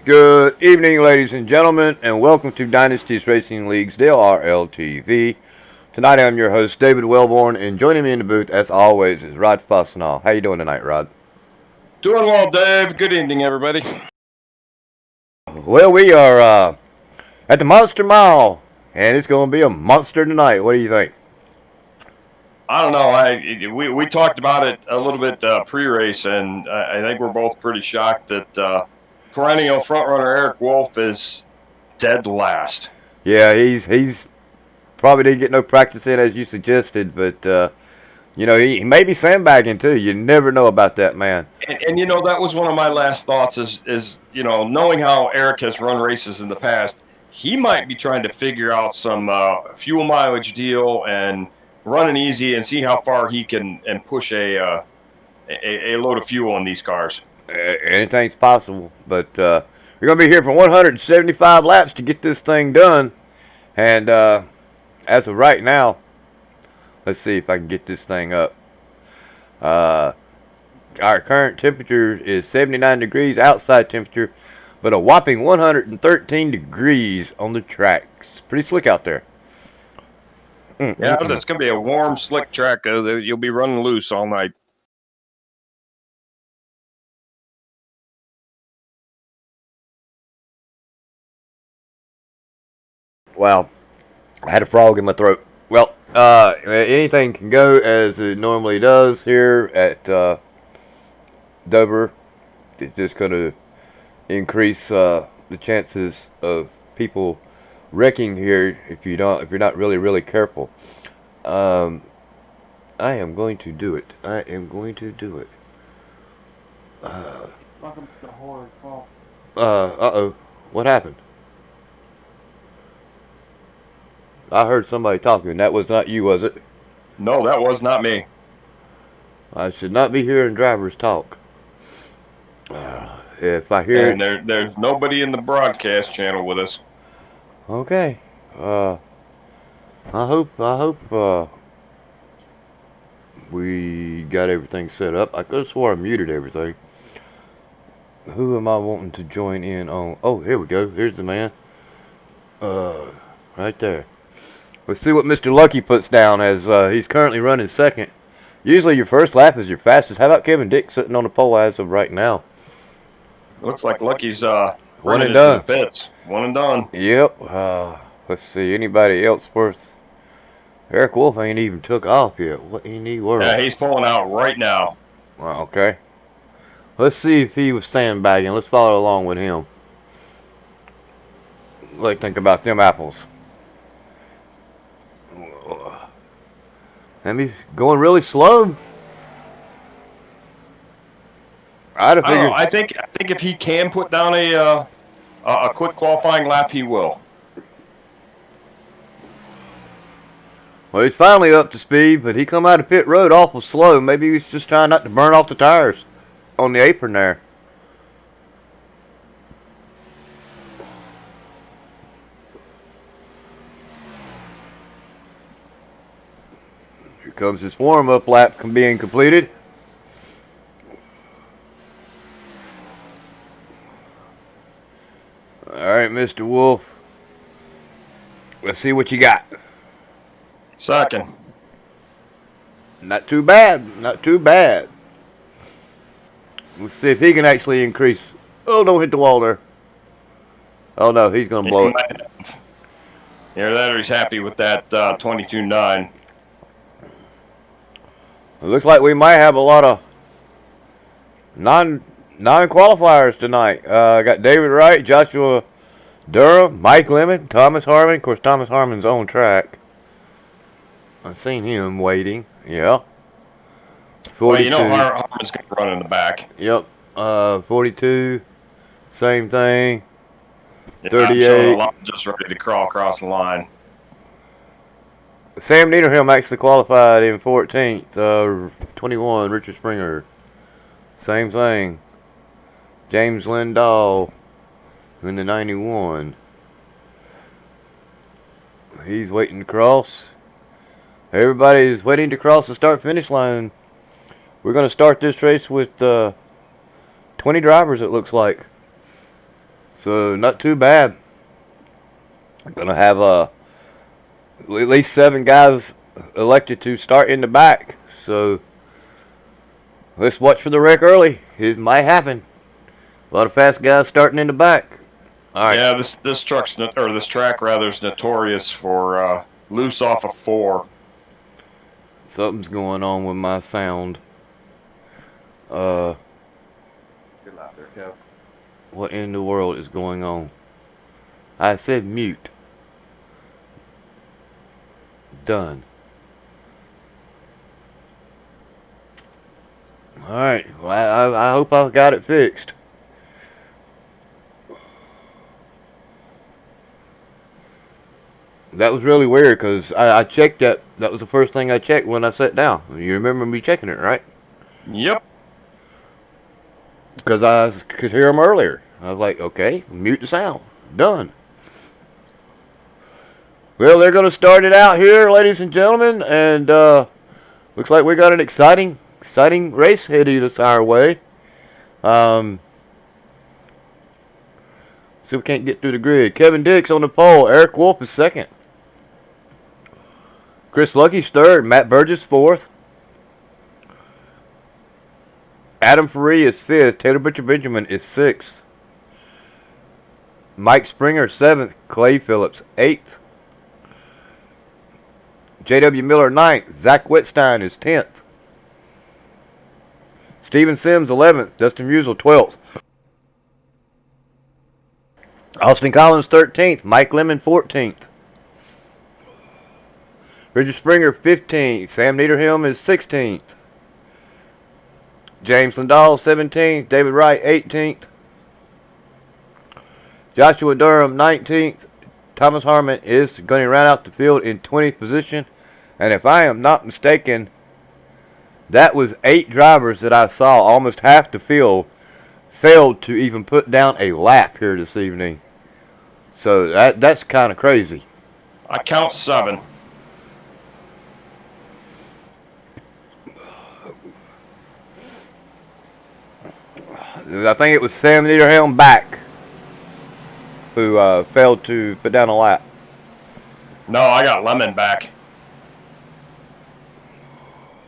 Good evening, ladies and gentlemen, and welcome to Dynasty's Racing League's DRL TV. Tonight I'm your host, David Wellborn, and joining me in the booth, as always, is Rod Fossenall. How you doing tonight, Rod? Doing well, Dave. Good evening, everybody. Well, we are at the Monster Mile, and it's going to be a monster tonight. What do you think? I don't know. We talked about it a little bit pre-race, and I think we're both pretty shocked that perennial frontrunner Eric Wolf is dead last. Yeah, he's probably didn't get no practice in as you suggested, but he may be sandbagging too. You never know about that man. And that was one of my last thoughts is knowing how Eric has run races in the past, he might be trying to figure out some fuel mileage deal and running easy and see how far he can and push a load of fuel in these cars. Anything's possible, but we're going to be here for 175 laps to get this thing done. And as of right now, let's see if I can get this thing up. Our current temperature is 79 degrees outside temperature, but a whopping 113 degrees on the track. It's pretty slick out there. Yeah, it's going to be a warm, slick track. You'll be running loose all night. Wow, I had a frog in my throat. Well, anything can go as it normally does here at Dover. It's just going to increase the chances of people wrecking here if you're not really careful. I am going to do it. Welcome to the horror fall. Uh-oh. What happened? I heard somebody talking. That was not you, was it? No, that was not me. I should not be hearing drivers talk. If I hear... And there's nobody in the broadcast channel with us. Okay. I hope we got everything set up. I could have swore I muted everything. Who am I wanting to join in on? Oh, here we go. Here's the man. Right there. Let's see what Mr. Lucky puts down as he's currently running second. Usually your first lap is your fastest. How about Kevin Dick sitting on the pole as of right now? Looks like Lucky's one and done. The pits. One and done. Yep. Let's see. Anybody else worth? Eric Wolf ain't even took off yet. What in the world? Yeah, he's pulling out right now. Okay. Let's see if he was sandbagging. Let's follow along with him. What do you think about them apples? And he's going really slow. I'd have figured. I think if he can put down a quick qualifying lap, he will. Well, he's finally up to speed, but he come out of pit road awful slow. Maybe he's just trying not to burn off the tires on the apron there. Here comes his warm-up lap being completed. All right, Mr. Wolf. Let's see what you got. Second. Not too bad. Not too bad. Let's see if he can actually increase. Oh, don't hit the wall there. Oh, no, he's going to blow it. Yeah, that or he's happy with that 22.9. It looks like we might have a lot of non-qualifiers tonight. Got David Wright, Joshua Durham, Mike Lemon, Thomas Harmon. Of course, Thomas Harmon's on track. I've seen him waiting. Yeah. 42. Well, Harmon's going to run in the back. Yep. 42. Same thing. Yeah, 38. I'm just ready to crawl across the line. Sam Niederham actually qualified in 14th. 21, Richard Springer. Same thing. James Lindahl in the 91. He's waiting to cross. Everybody's waiting to cross the start-finish line. We're going to start this race with 20 drivers, it looks like. So not too bad. I'm gonna have at least 7 guys elected to start in the back. So let's watch for the wreck early. It might happen. A lot of fast guys starting in the back. All right. Yeah, this track rather is notorious for loose off of 4. Something's going on with my sound. Good luck there, Kev. What in the world is going on? I said mute. Done. Alright, well, I hope I got it fixed. That was really weird because I checked that. That was the first thing I checked when I sat down. You remember me checking it, right? Yep. Because I could hear them earlier. I was like, okay, mute the sound. Done. Well, they're going to start it out here, ladies and gentlemen. And looks like we got an exciting race heading us our way. See if we can't get through the grid. Kevin Dix on the pole. Eric Wolf is second. Chris Lucky's third. Matt Burgess fourth. Adam Faree is fifth. Taylor Butcher Benjamin is sixth. Mike Springer seventh. Clay Phillips eighth. J.W. Miller ninth. Zach Whitstein is 10th. Steven Sims 11th. Dustin Musel 12th. Austin Collins 13th. Mike Lemon 14th. Richard Springer 15th. Sam Niederhelm is 16th. James Lindahl 17th. David Wright 18th. Joshua Durham 19th. Thomas Harmon is going to round out the field in 20th position. And if I am not mistaken, that was 8 drivers that I saw, almost half the field, failed to even put down a lap here this evening. So that's kind of crazy. I count 7. I think it was Sam Niederhelm back who failed to put down a lap. No, I got Lemon back.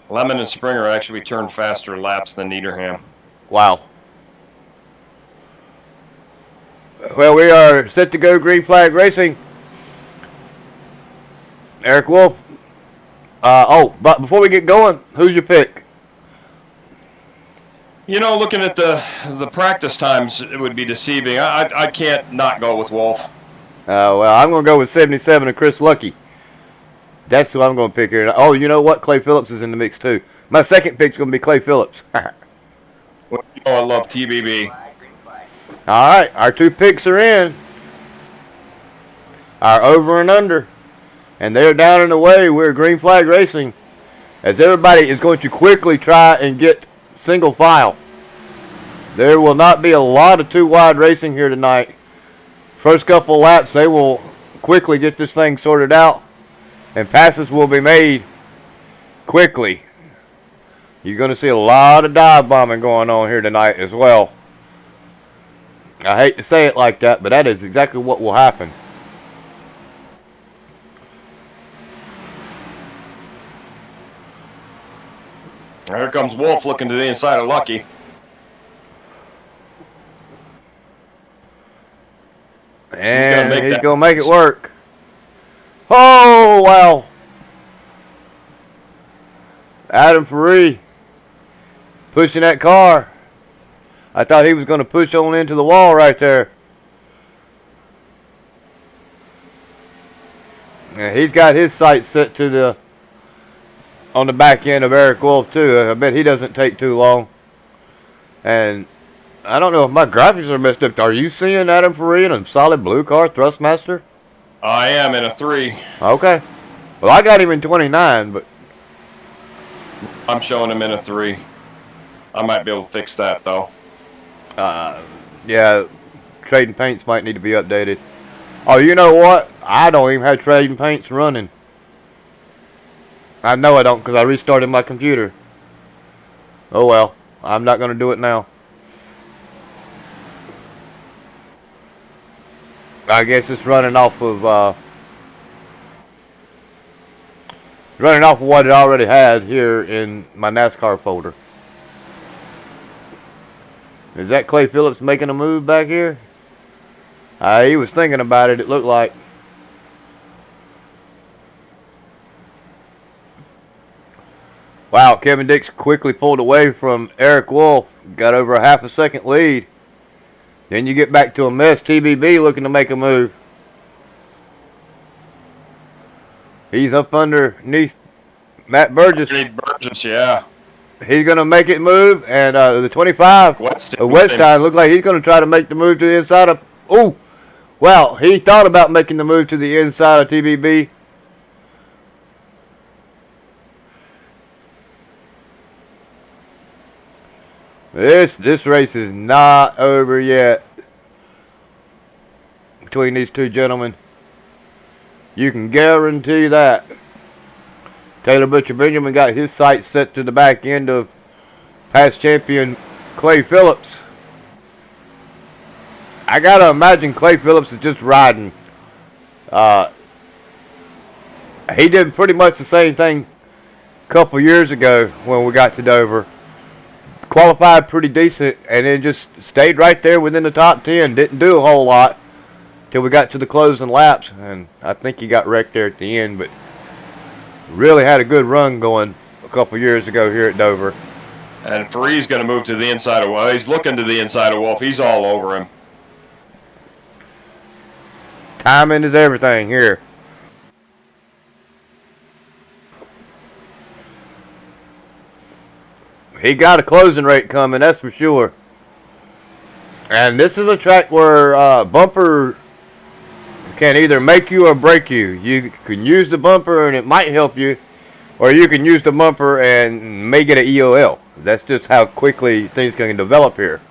Lemon and Springer actually turned faster laps than Niederham. Wow. Well, we are set to go green flag racing. Eric Wolf. But before we get going, who's your pick? You know, looking at the practice times, it would be deceiving. I can't not go with Wolf. Well, I'm going to go with 77 and Chris Lucky. That's who I'm going to pick here. Oh, you know what? Clay Phillips is in the mix, too. My second pick's going to be Clay Phillips. Well, you know I love TBB. All right, our 2 picks are in. Our over and under. And they're down and away. We're green flag racing. As everybody is going to quickly try and get single file. There will not be a lot of 2 wide racing here tonight. First couple laps, they will quickly get this thing sorted out. And passes will be made quickly. You're going to see a lot of dive bombing going on here tonight as well. I hate to say it like that, but that is exactly what will happen. Here comes Wolf looking to the inside of Lucky. And he's going to make it work. Oh, wow. Adam Faree pushing that car. I thought he was going to push on into the wall right there. Yeah, he's got his sights set to on the back end of Eric Wolf, too. I bet he doesn't take too long. And I don't know if my graphics are messed up. Are you seeing Adam Faree in a solid blue car, Thrustmaster? I am in a 3. Okay. Well, I got him in 29, but I'm showing him in a 3. I might be able to fix that, though. yeah, trading paints might need to be updated. Oh, you know what? I don't even have trading paints running. I know I don't because I restarted my computer. Oh, well. I'm not going to do it now. I guess it's running off of what it already had here in my NASCAR folder. Is that Clay Phillips making a move back here? He was thinking about it, it looked like. Wow, Kevin Dix quickly pulled away from Eric Wolf. Got over a half a second lead. Then you get back to a mess. TBB looking to make a move. He's up underneath Matt Burgess. Burgess, yeah. He's going to make it move. And the 25, Wetstein, looked like he's going to try to make the move to the inside of... Oh, wow. He thought about making the move to the inside of TBB. This race is not over yet between these two gentlemen. You can guarantee that. Taylor Butcher Benjamin got his sights set to the back end of past champion Clay Phillips. I gotta imagine Clay Phillips is just riding. He did pretty much the same thing a couple years ago when we got to Dover. Qualified pretty decent and then just stayed right there within the top 10. Didn't do a whole lot till we got to the closing laps, and I think he got wrecked there at the end, but really had a good run going a couple years ago here at Dover. And Free's going to move to the inside of Wolf. He's looking to the inside of Wolf. He's all over him. Timing is everything here. He got a closing rate coming, that's for sure. And this is a track where bumper can either make you or break you. You can use the bumper and it might help you, or you can use the bumper and may get an EOL. That's just how quickly things can develop here.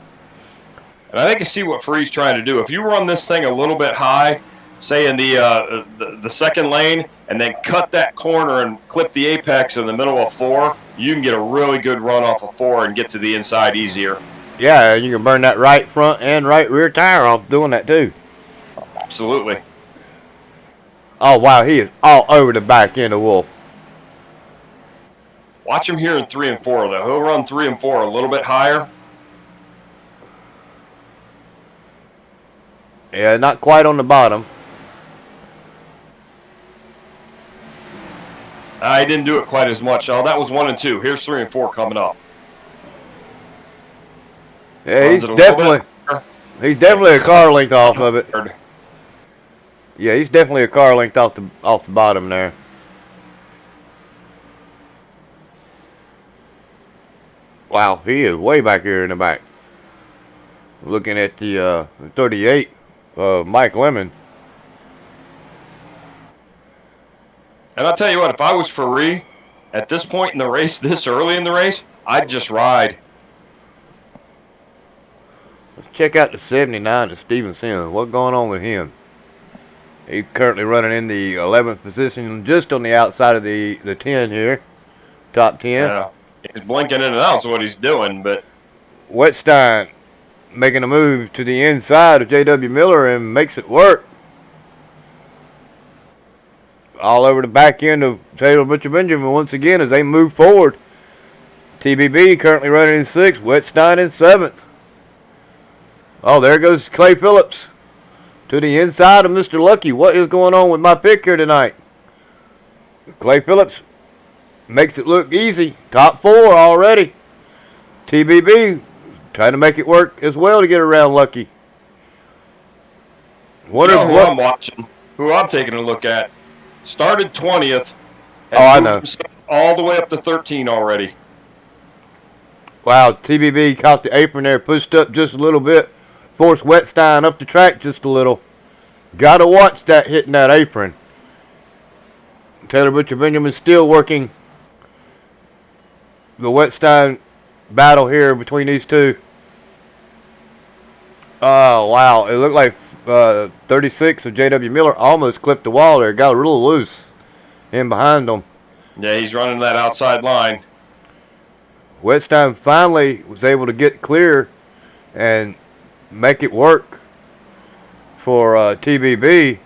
And I think you see what Free's trying to do. If you run this thing a little bit high, say in the second lane, and then cut that corner and clip the apex in the middle of 4, you can get a really good run off of 4 and get to the inside easier. Yeah, you can burn that right front and right rear tire off doing that too. Absolutely. Oh, wow, he is all over the back end of Wolf. Watch him here in 3 and 4, though. He'll run 3 and 4 a little bit higher. Yeah, not quite on the bottom. I didn't do it quite as much. Oh, that was 1 and 2. Here's 3 and 4 coming up. Yeah, he's definitely a car length off of it. Yeah, he's definitely a car length off the bottom there. Wow, he is way back here in the back. Looking at the 38, Mike Lemon. And I'll tell you what, if I was Ferrari at this point in the race, this early in the race, I'd just ride. Let's check out the 79 to Steven Sims. What's going on with him? He's currently running in the 11th position, just on the outside of the 10 here. Top 10. Yeah, he's blinking in and out is what he's doing, but... Wetstein making a move to the inside of J.W. Miller and makes it work. All over the back end of Taylor Butcher Benjamin once again as they move forward. TBB currently running in 6th, Wetstein in 7th. Oh, there goes Clay Phillips to the inside of Mr. Lucky. What is going on with my pick here tonight? Clay Phillips makes it look easy. Top 4 already. TBB trying to make it work as well to get around Lucky. I'm watching, who I'm taking a look at, started 20th. And I know. All the way up to 13 already. Wow, TBB caught the apron there, pushed up just a little bit, forced Wetstein up the track just a little. Got to watch that hitting that apron. Taylor Butcher Benjamin still working the Wetstein battle here between these two. Oh, wow. It looked like 36 of J.W. Miller almost clipped the wall there. Got a little loose in behind them. Yeah, he's running that outside line. Wetstein finally was able to get clear and make it work for TBB.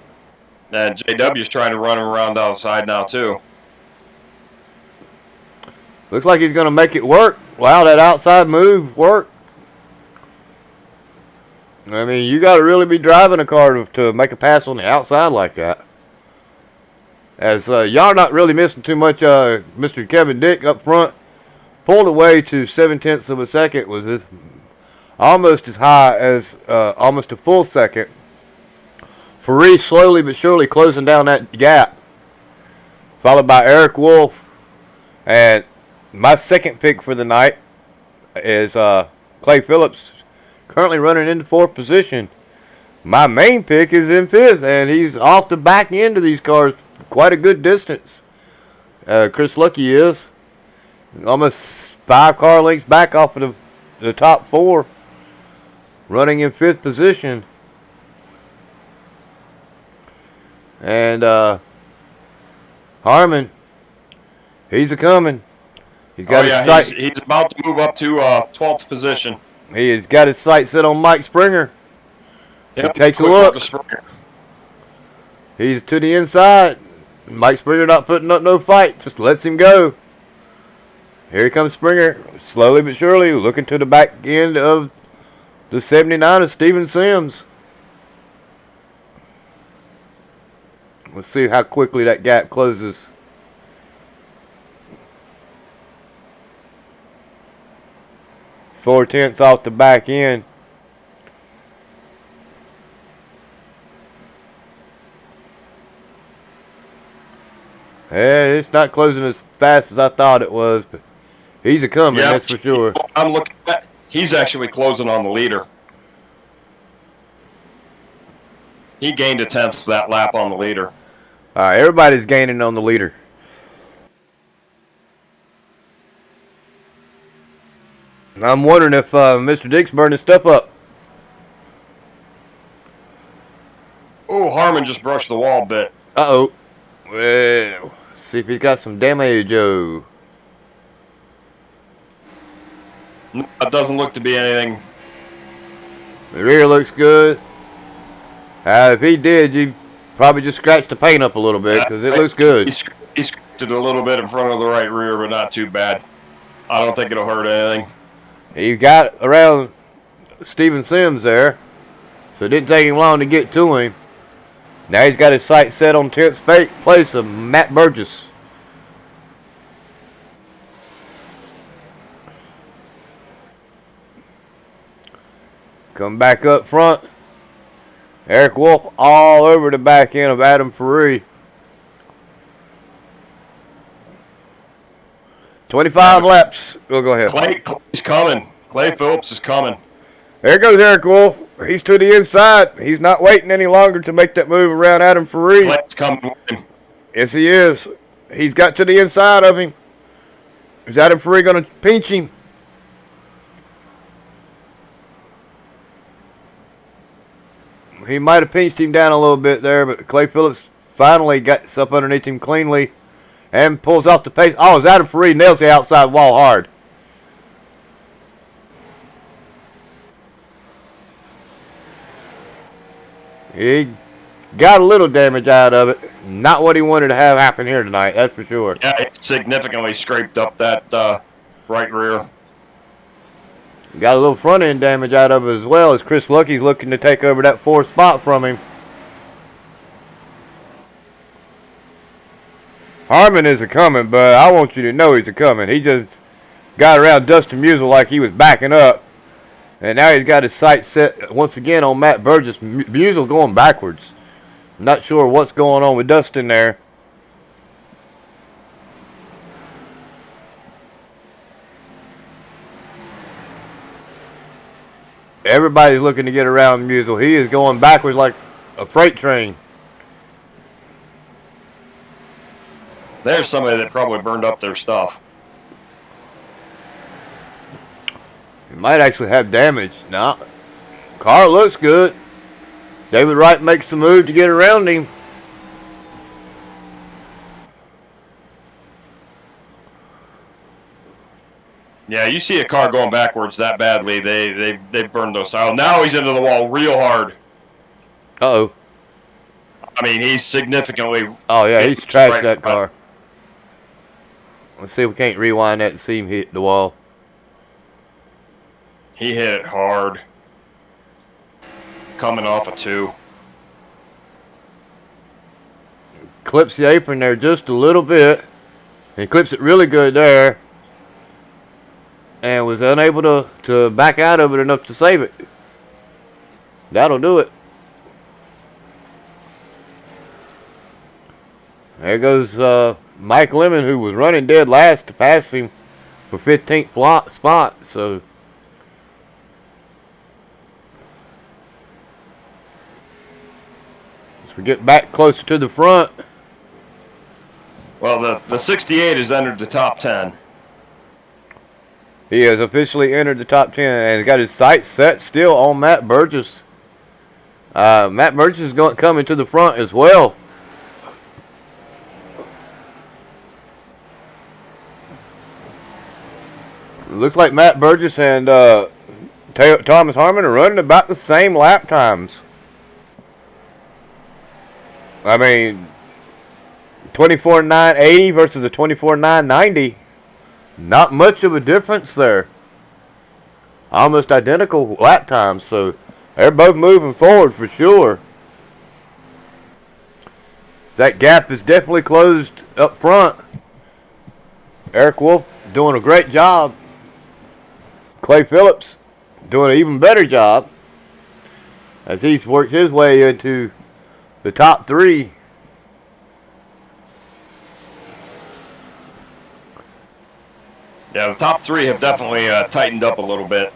And JW's trying to run him around outside now, too. Looks like he's going to make it work. Wow, that outside move worked. I mean, you got to really be driving a car to make a pass on the outside like that. As y'all not really missing too much, Mr. Kevin Dick up front pulled away to 0.7 of a second. Was almost as high as almost a full second. Faree slowly but surely closing down that gap. Followed by Eric Wolf. And my second pick for the night is Clay Phillips, currently running into 4th position. My main pick is in 5th, and he's off the back end of these cars quite a good distance. Chris Lucky is almost 5 car lengths back off of the top 4, running in 5th position. And Harmon, he's a coming. He's got his sight. He's about to move up to 12th position. He has got his sight set on Mike Springer. Yep, He takes a look. He's to the inside. Mike Springer not putting up no fight. Just lets him go. Here comes Springer. Slowly but surely looking to the back end of the 79 of Steven Sims. Let's see how quickly that gap closes. .4 off the back end. Yeah, it's not closing as fast as I thought it was, but he's a coming, that's for sure. I'm looking at. He's actually closing on the leader. He gained a 10th that lap on the leader. All right, everybody's gaining on the leader. I'm wondering if Mr. Dick's burning stuff up. Oh, Harmon just brushed the wall a bit. Uh-oh. Well, see if he's got some damage. Oh. No, it doesn't look to be anything. The rear looks good. If he did, you probably just scratched the paint up a little bit because it looks good. He scratched it a little bit in front of the right rear, but not too bad. I don't think it'll hurt anything. He got around Steven Sims there, so it didn't take him long to get to him. Now he's got his sight set on 10th place of Matt Burgess. Come back up front. Eric Wolf all over the back end of Adam Faree. 25 laps. We'll go ahead. Clay's coming. Clay Phillips is coming. There goes Eric Wolf. He's to the inside. He's not waiting any longer to make that move around Adam Faree. Clay's coming. Yes, he is. He's got to the inside of him. Is Adam Faree going to pinch him? He might have pinched him down a little bit there, but Clay Phillips finally gets up underneath him cleanly and pulls off the pace. Oh, as Adam Faree nails the outside wall hard. He got a little damage out of it. Not what he wanted to have happen here tonight, that's for sure. Yeah, it significantly scraped up that right rear. Got a little front end damage out of it as well, as Chris Lucky's looking to take over that 4th spot from him. Harmon is a coming, but I want you to know he's a coming. He just got around Dustin Musial like he was backing up. And now he's got his sights set once again on Matt Burgess. Musial going backwards. Not sure what's going on with Dustin there. Everybody's looking to get around Musial. He is going backwards like a freight train. There's somebody that probably burned up their stuff. He might actually have damage. Now, car looks good. David Wright makes the move to get around him. Yeah, you see a car going backwards that badly, they burned those tires. Now he's into the wall real hard. Uh-oh. I mean, he's significantly. Oh, yeah, he's right trashed that front. car. Let's see if we can't rewind that and see him hit the wall. He hit it hard. Coming off a 2. Clips the apron there just a little bit. He clips it really good there. And was unable to back out of it enough to save it. That'll do it. There goes Mike Lemon, who was running dead last, to pass him for 15th spot. So as we get back closer to the front. Well, the 68 has entered the top 10. He has officially entered the top 10 and got his sights set still on Matt Burgess. Matt Burgess is coming to the front as well. Looks like Matt Burgess and Thomas Harmon are running about the same lap times. I mean, 24.980 versus the 24.990. Not much of a difference there. Almost identical lap times, so they're both moving forward for sure. That gap is definitely closed up front. Eric Wolf doing a great job. Clay Phillips doing an even better job as he's worked his way into the top 3. Yeah, the top 3 have definitely tightened up a little bit.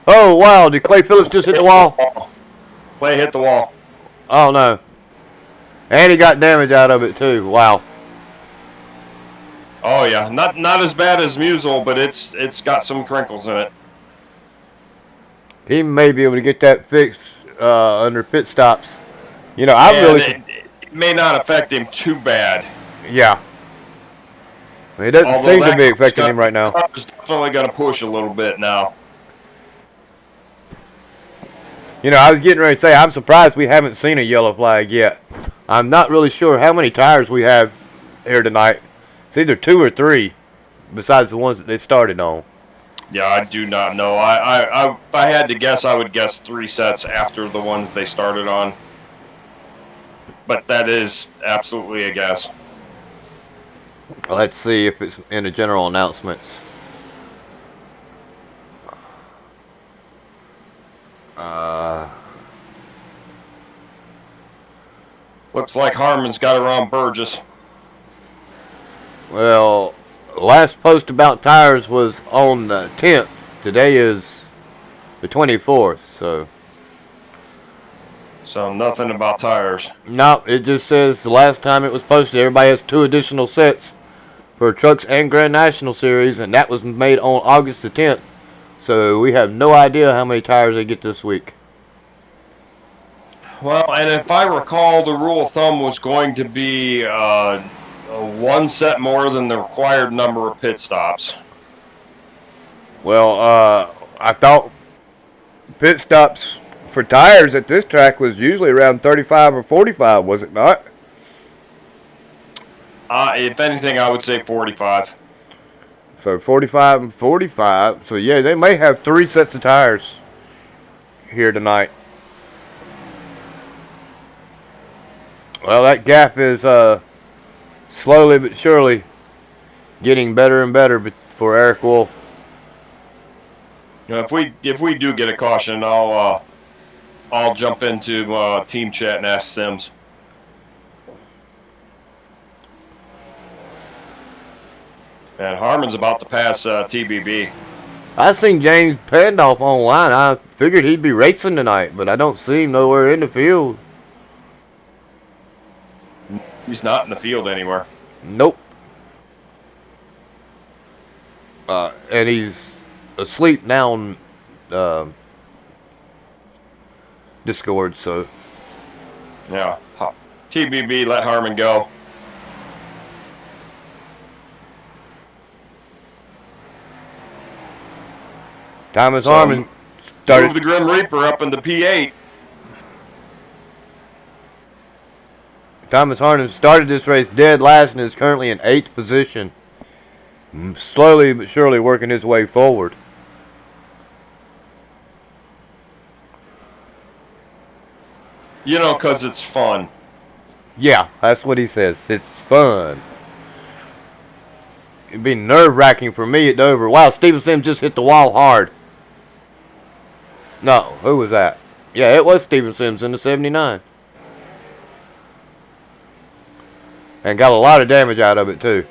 Oh, wow. Did Clay Phillips just hit the wall? Clay hit the wall. Oh, no. And he got damage out of it, too. Wow. Oh, yeah. Not as bad as Musial, but it's got some crinkles in it. He may be able to get that fixed under pit stops. You know, it may not affect him too bad. Yeah. It doesn't seem to be affecting him right now. It's definitely going to push a little bit now. You know, I was getting ready to say, I'm surprised we haven't seen a yellow flag yet. I'm not really sure how many tires we have here tonight. It's either 2 or 3, besides the ones that they started on. Yeah, I do not know. If I had to guess, I would guess 3 sets after the ones they started on. But that is absolutely a guess. Let's see if it's in the general announcements. Looks like Harmon's got around Burgess. Well, last post about tires was on the 10th. Today is the 24th, so. So nothing about tires. No, it just says the last time it was posted, everybody has 2 additional sets for Trucks and Grand National Series, and that was made on August the 10th. So we have no idea how many tires they get this week. Well, and if I recall, the rule of thumb was going to be 1 set more than the required number of pit stops. Well, I thought pit stops for tires at this track was usually around 35 or 45, was it not? If anything, I would say 45. So 45 and 45. So, yeah, they may have 3 sets of tires here tonight. Well, that gap is slowly but surely getting better and better for Eric Wolf. You know, if we do get a caution, I'll jump into team chat and ask Sims. And Harmon's about to pass TBB. I seen James Pandolf online. I figured he'd be racing tonight, but I don't see him nowhere in the field. He's not in the field anywhere. Nope. And he's asleep now on Discord, so. Yeah. TBB, let Harmon go. Thomas Harmon started. Move the Grim Reaper up into P8. Thomas Harden started this race dead last and is currently in 8th position. Slowly but surely working his way forward. You know, because it's fun. Yeah, that's what he says. It's fun. It'd be nerve-wracking for me at Dover. Wow, Steven Sims just hit the wall hard. No, who was that? Yeah, it was Steven Sims in the 79. And got a lot of damage out of it, too.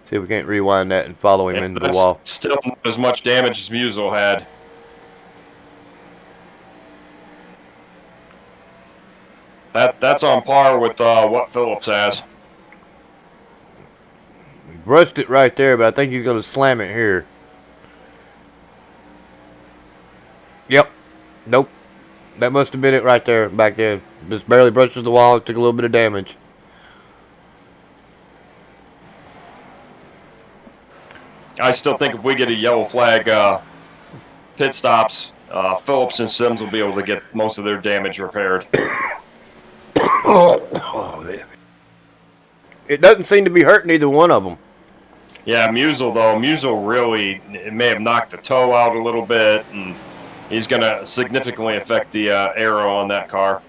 See if we can't rewind that and follow him into the wall. Still not as much damage as Musial had. That's on par with what Phillips has. He brushed it right there, but I think he's going to slam it here. Yep. Nope. That must have been it right there, back then. Just barely brushed the wall, took a little bit of damage. I still think if we get a yellow flag pit stops, Phillips and Sims will be able to get most of their damage repaired. It doesn't seem to be hurting either one of them. Yeah, Musial, though. Musial really may have knocked the toe out a little bit, and he's going to significantly affect the aero on that car.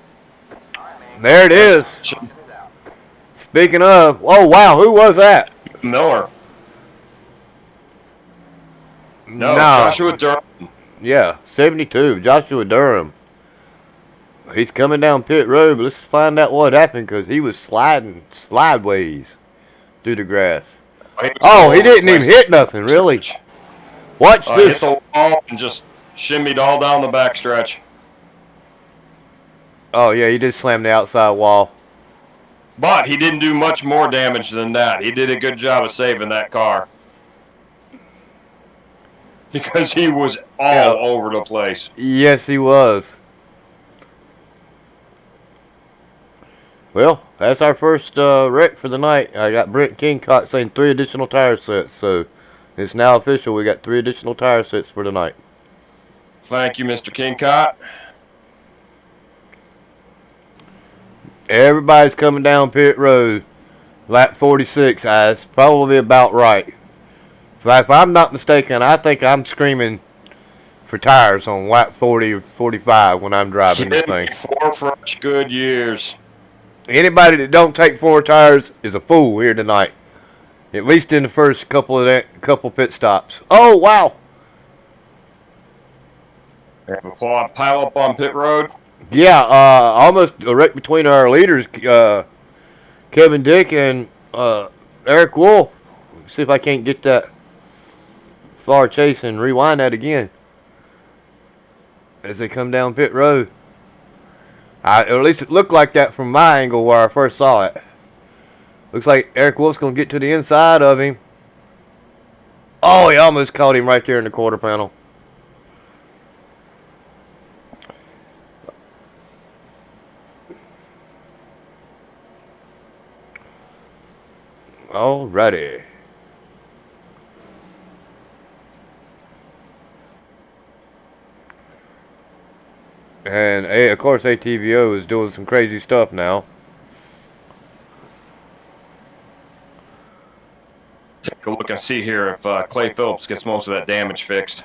There it is. Speaking of, oh, wow, who was that? Miller. No, Joshua Durham. Yeah, 72, Joshua Durham. He's coming down pit road, but let's find out what happened because he was sliding sideways through the grass. Oh, he didn't even hit nothing, really. Watch this. Hit the wall and just shimmied all down the backstretch. Oh, yeah, he did slam the outside wall. But he didn't do much more damage than that. He did a good job of saving that car. Because he was all over the place. Yes, he was. Well, that's our first wreck for the night. I got Brent Kingcott saying 3 additional tire sets. So it's now official. We got 3 additional tire sets for tonight. Thank you, Mr. Kingcott. Everybody's coming down pit road. Lap 46. That's probably about right. If I'm not mistaken, I think I'm screaming for tires on lap 40 or 45 when I'm driving this thing. 4 fresh good years. Anybody that don't take 4 tires is a fool here tonight. At least in the first couple pit stops. Oh, wow. We have a pile up on pit road. Yeah, almost a wreck between our leaders, Kevin Dick and Eric Wolf. See if I can't get that far chase and rewind that again as they come down pit road. At least it looked like that from my angle where I first saw it. Looks like Eric Wolf's going to get to the inside of him. Oh, he almost caught him right there in the quarter panel. Alrighty. And, of course, ATVO is doing some crazy stuff now. Take a look and see here if Clay Phillips gets most of that damage fixed.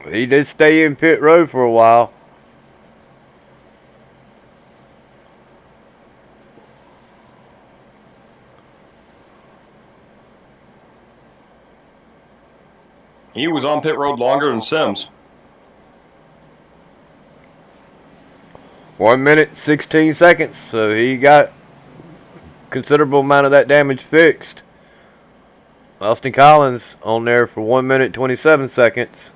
He did stay in pit road for a while. He was on pit road longer than Sims. 1 minute, 16 seconds. So he got a considerable amount of that damage fixed. Austin Collins on there for 1 minute, 27 seconds.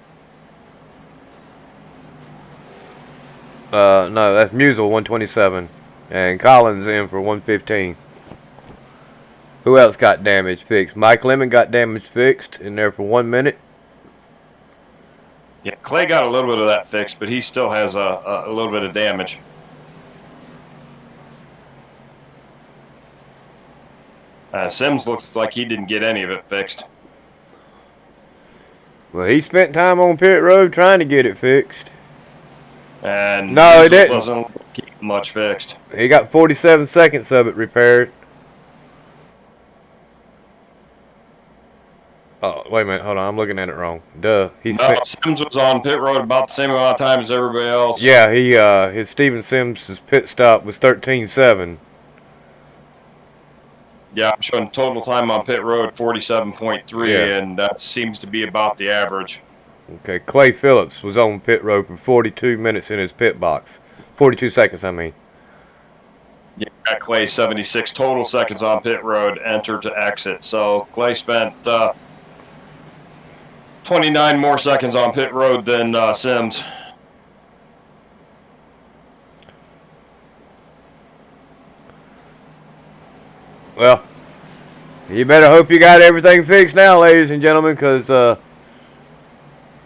No, that's Musial, 127. And Collins in for 115. Who else got damage fixed? Mike Lemon got damage fixed in there for 1 minute. Yeah, Clay got a little bit of that fixed, but he still has a little bit of damage. Sims looks like he didn't get any of it fixed. Well, he spent time on pit road trying to get it fixed. And No, he Jesus didn't. Wasn't keep much fixed. He got 47 seconds of it repaired. Oh, wait a minute. Hold on. I'm looking at it wrong. Duh. Sims was on pit road about the same amount of time as everybody else. Yeah, his Steven Sims' pit stop was 13.7. Yeah, I'm showing total time on pit road 47.3, Yeah. and that seems to be about the average. Okay, Clay Phillips was on pit road for 42 minutes in his pit box. 42 seconds, I mean. Yeah, got Clay 76 total seconds on pit road, enter to exit. So Clay spent 29 more seconds on pit road than Sims. Well, you better hope you got everything fixed now, ladies and gentlemen, because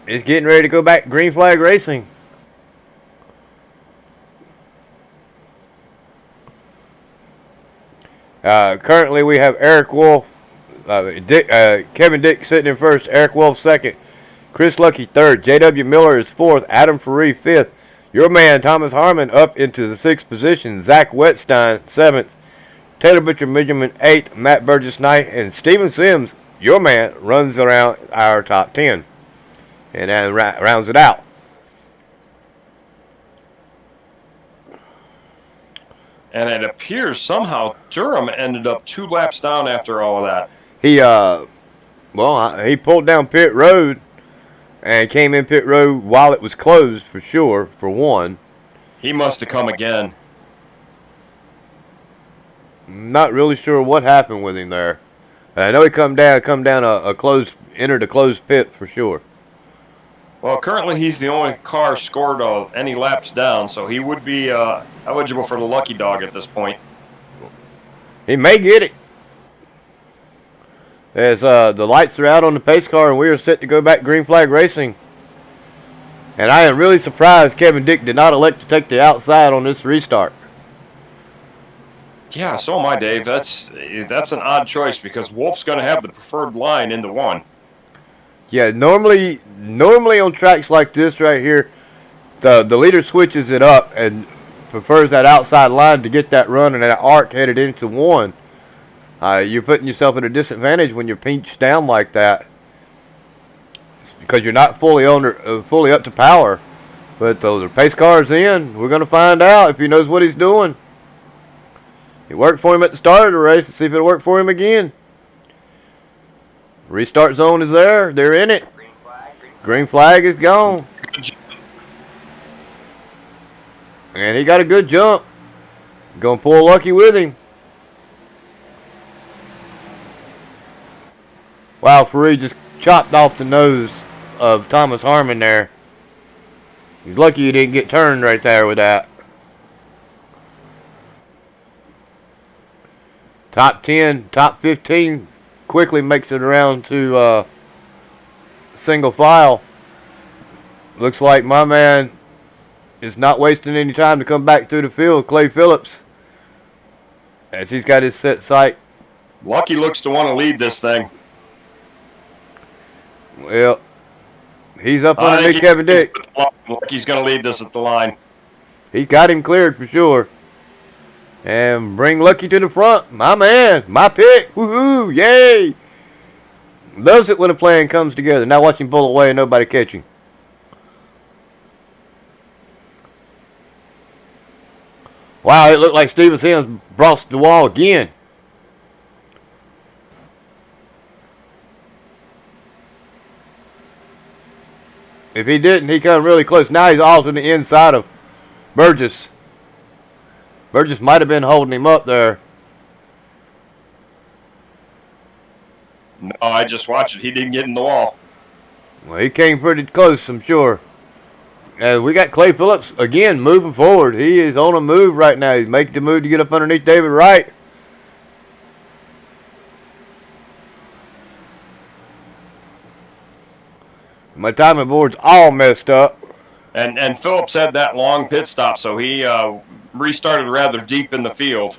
it's getting ready to go back green flag racing. Currently, we have Eric Wolf, Kevin Dick sitting in first, Eric Wolf second, Chris Lucky third, J.W. Miller is fourth, Adam Faree fifth, your man Thomas Harmon up into the sixth position, Zach Wetstein seventh, Taylor Butcher Benjamin eighth, Matt Burgess ninth, and Steven Sims, your man, runs around our top 10 and then rounds it out. And it appears somehow Durham ended up 2 laps down after all of that. He pulled down pit road and came in pit road while it was closed for sure, for one. He must have come again. Not really sure what happened with him there. I know he entered a closed pit for sure. Well, currently he's the only car scored any laps down, so he would be eligible for the lucky dog at this point. He may get it. As the lights are out on the pace car and we are set to go back green flag racing. And I am really surprised Kevin Dick did not elect to take the outside on this restart. Yeah, so am I, Dave. That's an odd choice because Wolf's going to have the preferred line into 1. Yeah, normally on tracks like this right here, the leader switches it up and prefers that outside line to get that run and that arc headed into 1. You're putting yourself at a disadvantage when you're pinched down like that because you're not fully up to power. But the pace car's in. We're going to find out if he knows what he's doing. It worked for him at the start of the race. Let's see if it'll work for him again. Restart zone is there. They're in it. Green flag is gone. And he got a good jump. Gonna pull Lucky with him. Wow, Faree just chopped off the nose of Thomas Harmon there. He's lucky he didn't get turned right there with that. Top 10, top 15 quickly makes it around to single file. Looks like my man is not wasting any time to come back through the field, Clay Phillips, as he's got his set sight. Lucky looks to want to lead this thing. Well, he's up underneath Kevin Dick. Lucky's going to lead this at the line. He got him cleared for sure. And bring Lucky to the front. My man. My pick. Woohoo. Yay. Loves it when a plan comes together. Now watch him pull away and nobody catch him. Wow, it looked like Steven Sims crossed the wall again. If he didn't, he come really close. Now he's all to the inside of Burgess. Burgess might have been holding him up there. No, I just watched it. He didn't get in the wall. Well, he came pretty close, I'm sure. And we got Clay Phillips again moving forward. He is on a move right now. He's making the move to get up underneath David Wright. My timing board's all messed up. And Phillips had that long pit stop, so he restarted rather deep in the field.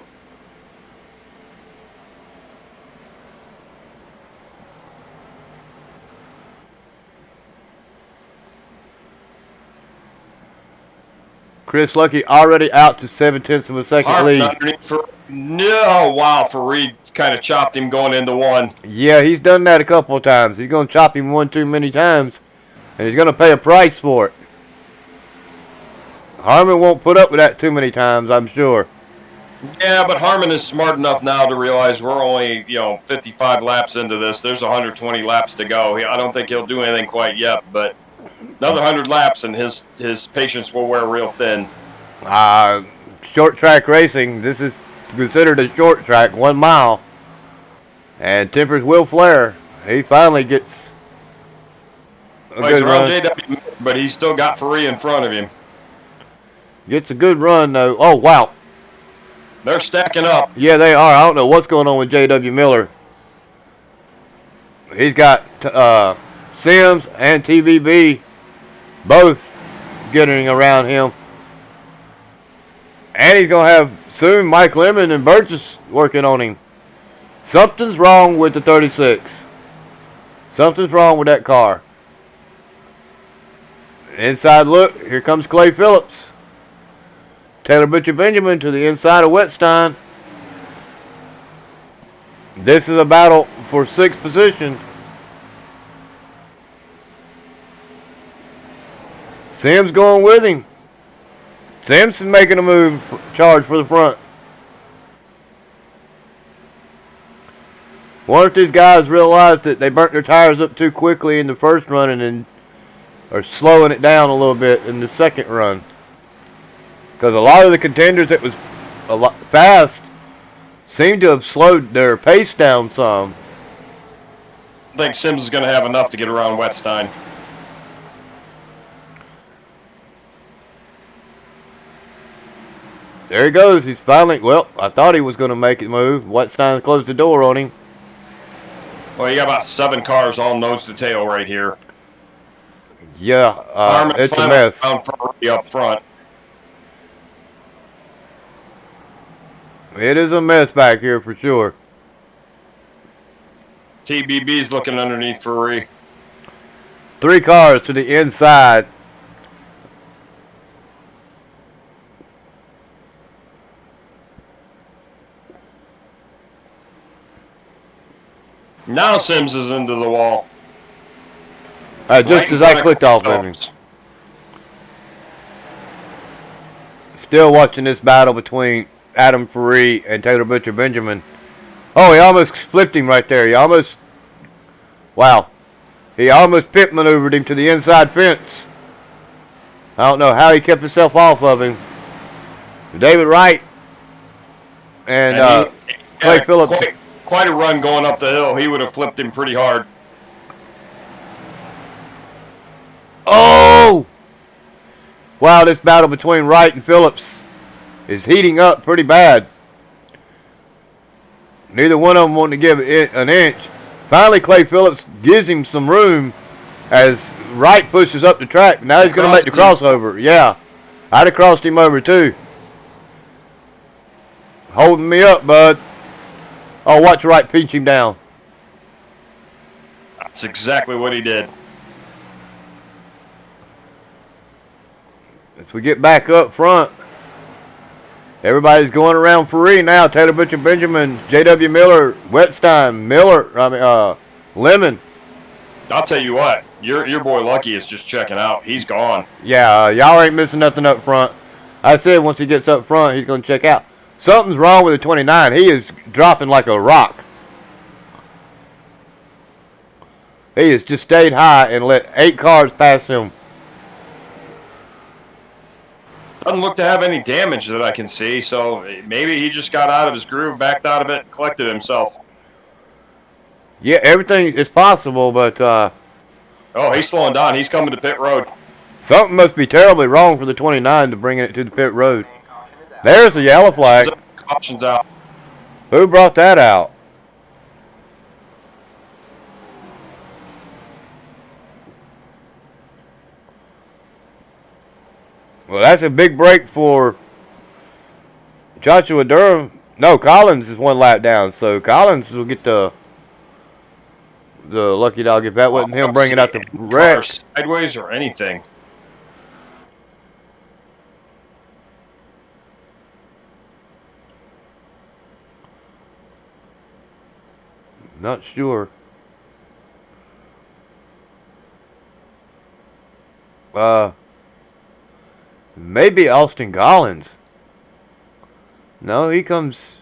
Chris Lucky already out to 7/10 of a second Harmon lead. underneath for no. Wow, Farid kind of chopped him going into one. Yeah, he's done that a couple of times. He's going to chop him one too many times, and he's going to pay a price for it. Harmon won't put up with that too many times, I'm sure. Yeah, but Harmon is smart enough now to realize we're only 55 laps into this. There's 120 laps to go. I don't think he'll do anything quite yet, but another 100 laps and his patience will wear real thin. Short track racing. This is considered a short track, 1 mile. And tempers will flare. He finally gets a good run. JW, but he's still got Farid in front of him. Gets a good run, though. Oh, wow. They're stacking up. Yeah, they are. I don't know what's going on with J.W. Miller. He's got Sims and TVB both getting around him. And he's going to have soon Mike Lemon and Burgess working on him. Something's wrong with the 36. Something's wrong with that car. Inside look. Here comes Clay Phillips. Taylor Butcher Benjamin to the inside of Wetstein. This is a battle for 6th position. Sims going with him. Simpson making a move, charge for the front. Wonder if these guys realized that they burnt their tires up too quickly in the first run and then are slowing it down a little bit in the second run. Because a lot of the contenders that was a lot fast seem to have slowed their pace down some. I think Sims is going to have enough to get around Wetstein. There he goes. He's finally, well, I thought he was going to make it move. Wetstein closed the door on him. Well, you got about 7 cars all nose to tail right here. Yeah, it's a mess. Up front. It is a mess back here for sure. TBB's looking underneath Farid. 3 cars to the inside. Now Sims is into the wall. Just Right as in I front of clicked off of him. Jones. Still watching this battle between Adam Farid and Taylor Butcher Benjamin. Oh, he almost flipped him right there. He almost pit maneuvered him to the inside fence. I don't know how he kept himself off of him. David Wright and Clay Phillips. Quite a run going up the hill. He would have flipped him pretty hard. Oh! Wow, this battle between Wright and Phillips is heating up pretty bad. Neither one of them wanting to give it an inch. Finally, Clay Phillips gives him some room as Wright pushes up the track. Now he's going to make the crossover. Yeah, I'd have crossed him over too. Holding me up, bud. Oh, watch Wright pinch him down. That's exactly what he did. As we get back up front, everybody's going around Farid now. Taylor Butcher Benjamin, J.W. Miller, Wetstein, Lemon. I'll tell you what, your boy Lucky is just checking out. He's gone. Yeah, y'all ain't missing nothing up front. I said once he gets up front, he's going to check out. Something's wrong with the 29. He is dropping like a rock. He has just stayed high and let 8 cars pass him. Doesn't look to have any damage that I can see, so maybe he just got out of his groove, backed out of it, and collected himself. Yeah, everything is possible, but Oh, he's slowing down. He's coming to pit road. something must be terribly wrong for the 29 to bring it to the pit road. There's the yellow flag. Caution's out. Who brought that out? Well, that's a big break for Joshua Durham. No, Collins is 1 lap down, so Collins will get the lucky dog if that wasn't him bringing out the wreck. Sideways or anything. Not sure. Maybe Austin Collins. No, he's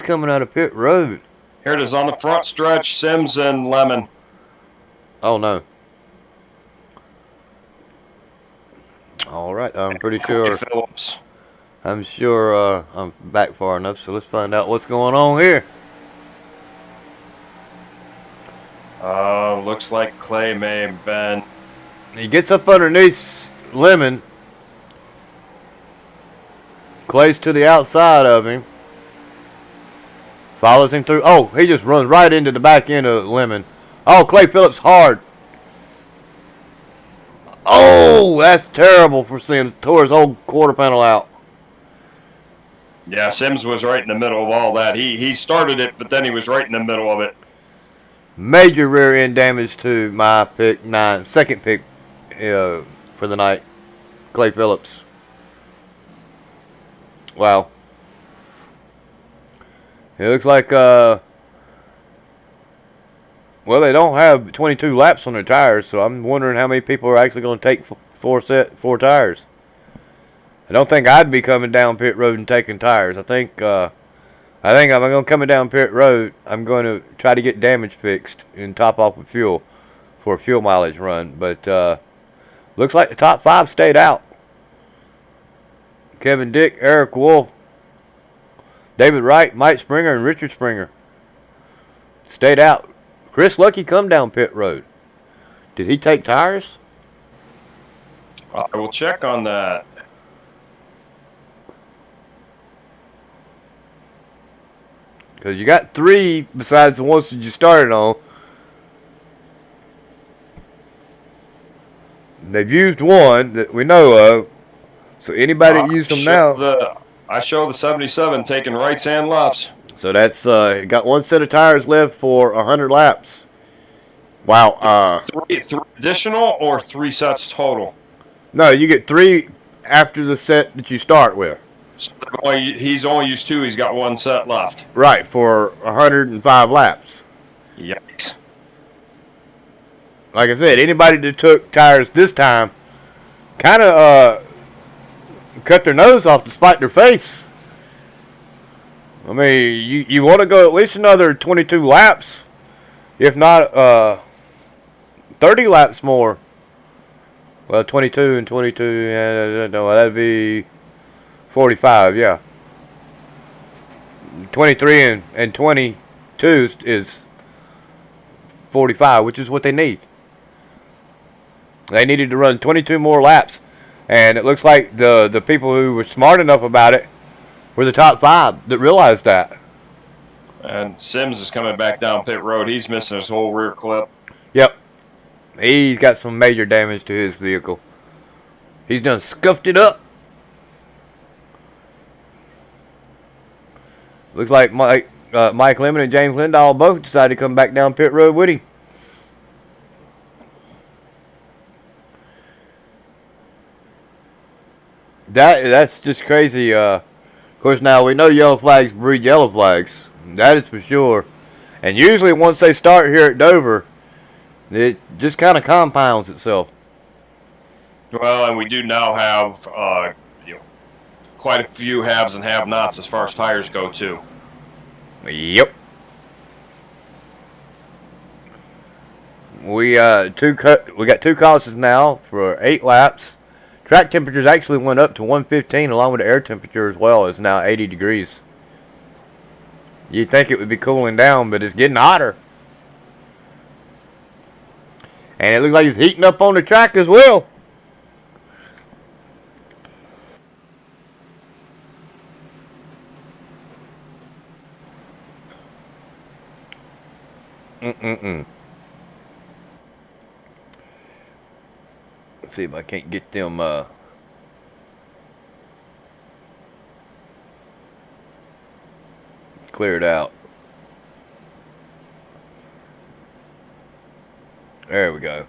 coming out of pit road. Here it is on the front stretch, Sims and Lemon. Oh, no. All right, I'm pretty sure. Phillips. I'm sure I'm back far enough, so let's find out what's going on here. Looks like Clay may have been. He gets up underneath Lemon. Clay's to the outside of him. Follows him through. Oh, he just runs right into the back end of Lemon. Oh, Clay Phillips hard. Oh, that's terrible for Sims. Tore his whole quarter panel out. Yeah, Sims was right in the middle of all that. He started it, but then he was right in the middle of it. Major rear end damage to my pick 9, second pick for the night, Clay Phillips. Wow. It looks like well, they don't have 22 laps on their tires, so I'm wondering how many people are actually going to take four tires. I don't think I'd be coming down pit road and taking tires. I think if I'm going to come down pit road, I'm going to try to get damage fixed and top off with fuel for a fuel mileage run. But looks like the top 5 stayed out. Kevin Dick, Eric Wolf, David Wright, Mike Springer, and Richard Springer stayed out. Chris Lucky come down pit road. Did he take tires? I will check on that. Because you got 3 besides the ones that you started on. They've used 1 that we know of. So anybody that used them now. I show the 77 taking rights and lefts. So that's got 1 set of tires left for 100 laps. Wow. 3 additional or 3 sets total? No, you get 3 after the set that you start with. So he's only used 2. He's got 1 set left. Right, for 105 laps. Yikes. Like I said, anybody that took tires this time kind of cut their nose off to spite their face. I mean, you want to go at least another 22 laps, if not 30 laps more. Well, 22 and 22, no, that'd be 45, yeah. 23 and 22 is 45, which is what they need. They needed to run 22 more laps. And it looks like the people who were smart enough about it were the top 5 that realized that. And Sims is coming back down pit road. He's missing his whole rear clip. Yep. He's got some major damage to his vehicle. He's done scuffed it up. Looks like Mike Lemon and James Lindahl both decided to come back down pit road with him. That's just crazy. Of course, now we know yellow flags breed yellow flags. That is for sure. And usually once they start here at Dover, it just kind of compounds itself. Well, and we do now have quite a few haves and have-nots as far as tires go, too. Yep. We got 2 causes now for 8 laps. Track temperatures actually went up to 115, along with the air temperature as well. It's now 80 degrees. You'd think it would be cooling down, but it's getting hotter. And it looks like it's heating up on the track as well. Let's see if I can't get them cleared out. There we go.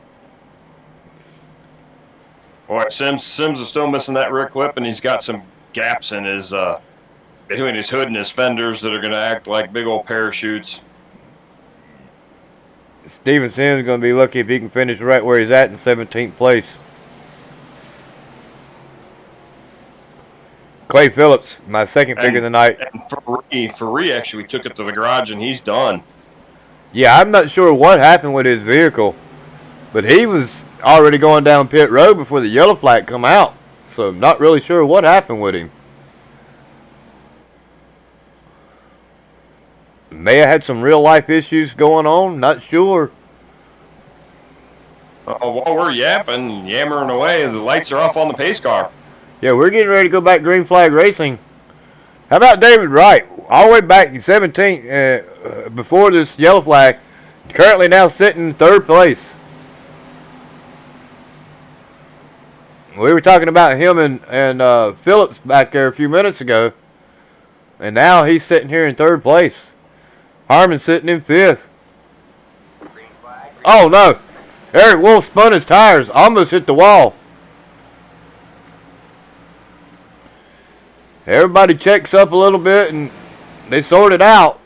Boy, Sims is still missing that rear clip, and he's got some gaps in his between his hood and his fenders that are going to act like big old parachutes. Steven Sims is going to be lucky if he can finish right where he's at in 17th place. Clay Phillips, my second pick of the night. And Ferree actually took it to the garage, and he's done. Yeah, I'm not sure what happened with his vehicle, but he was already going down pit road before the yellow flag come out. So I'm not really sure what happened with him. May have had some real life issues going on, not sure. While we're yammering away, the lights are off on the pace car. Yeah, we're getting ready to go back green flag racing. How about David Wright? All the way back in 17, before this yellow flag, currently now sitting in 3rd place. We were talking about him and Phillips back there a few minutes ago, and now he's sitting here in 3rd place. Harmon sitting in 5th. Oh, no. Eric Wolf spun his tires. Almost hit the wall. Everybody checks up a little bit, and they sort it out.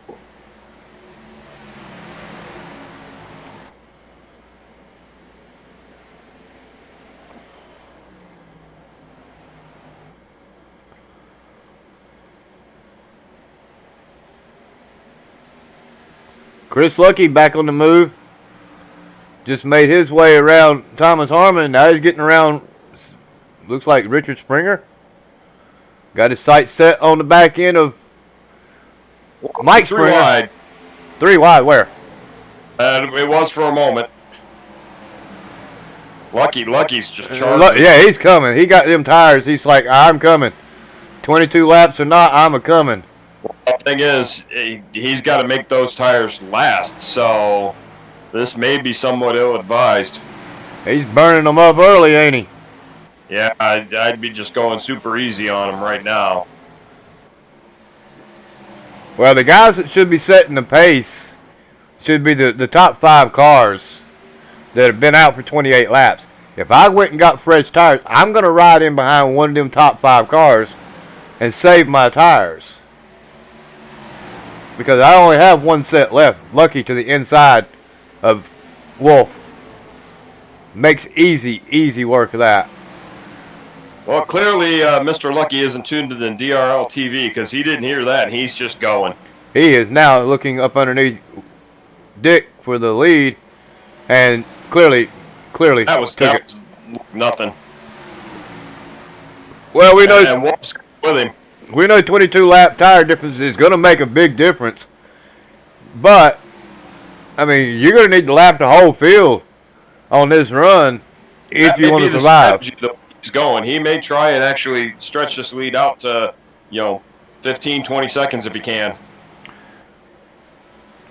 Chris Lucky back on the move. Just made his way around Thomas Harmon. Now he's getting around, looks like Richard Springer. Got his sights set on the back end of Mike Springer. 3 wide. 3 wide, where? It was for a moment. Lucky's just charging. Yeah, he's coming. He got them tires. He's like, I'm coming. 22 laps or not, I'm a-coming. Well, the thing is, he's got to make those tires last, so this may be somewhat ill-advised. He's burning them up early, ain't he? Yeah, I'd be just going super easy on him right now. Well, the guys that should be setting the pace should be the top 5 cars that have been out for 28 laps. If I went and got fresh tires, I'm going to ride in behind one of them top 5 cars and save my tires. Because I only have one set left. Lucky to the inside of Wolf. Makes easy work of that. Well, clearly Mr. Lucky isn't tuned in DRL TV because he didn't hear that, and he's just going. He is now looking up underneath Dick for the lead, and clearly that was nothing. Well, we know, and Wolf's with him. We know 22 lap tire difference is going to make a big difference. But, I mean, you're going to need to lap the whole field on this run if you want to survive. He's going. He may try and actually stretch this lead out to, 15, 20 seconds if he can.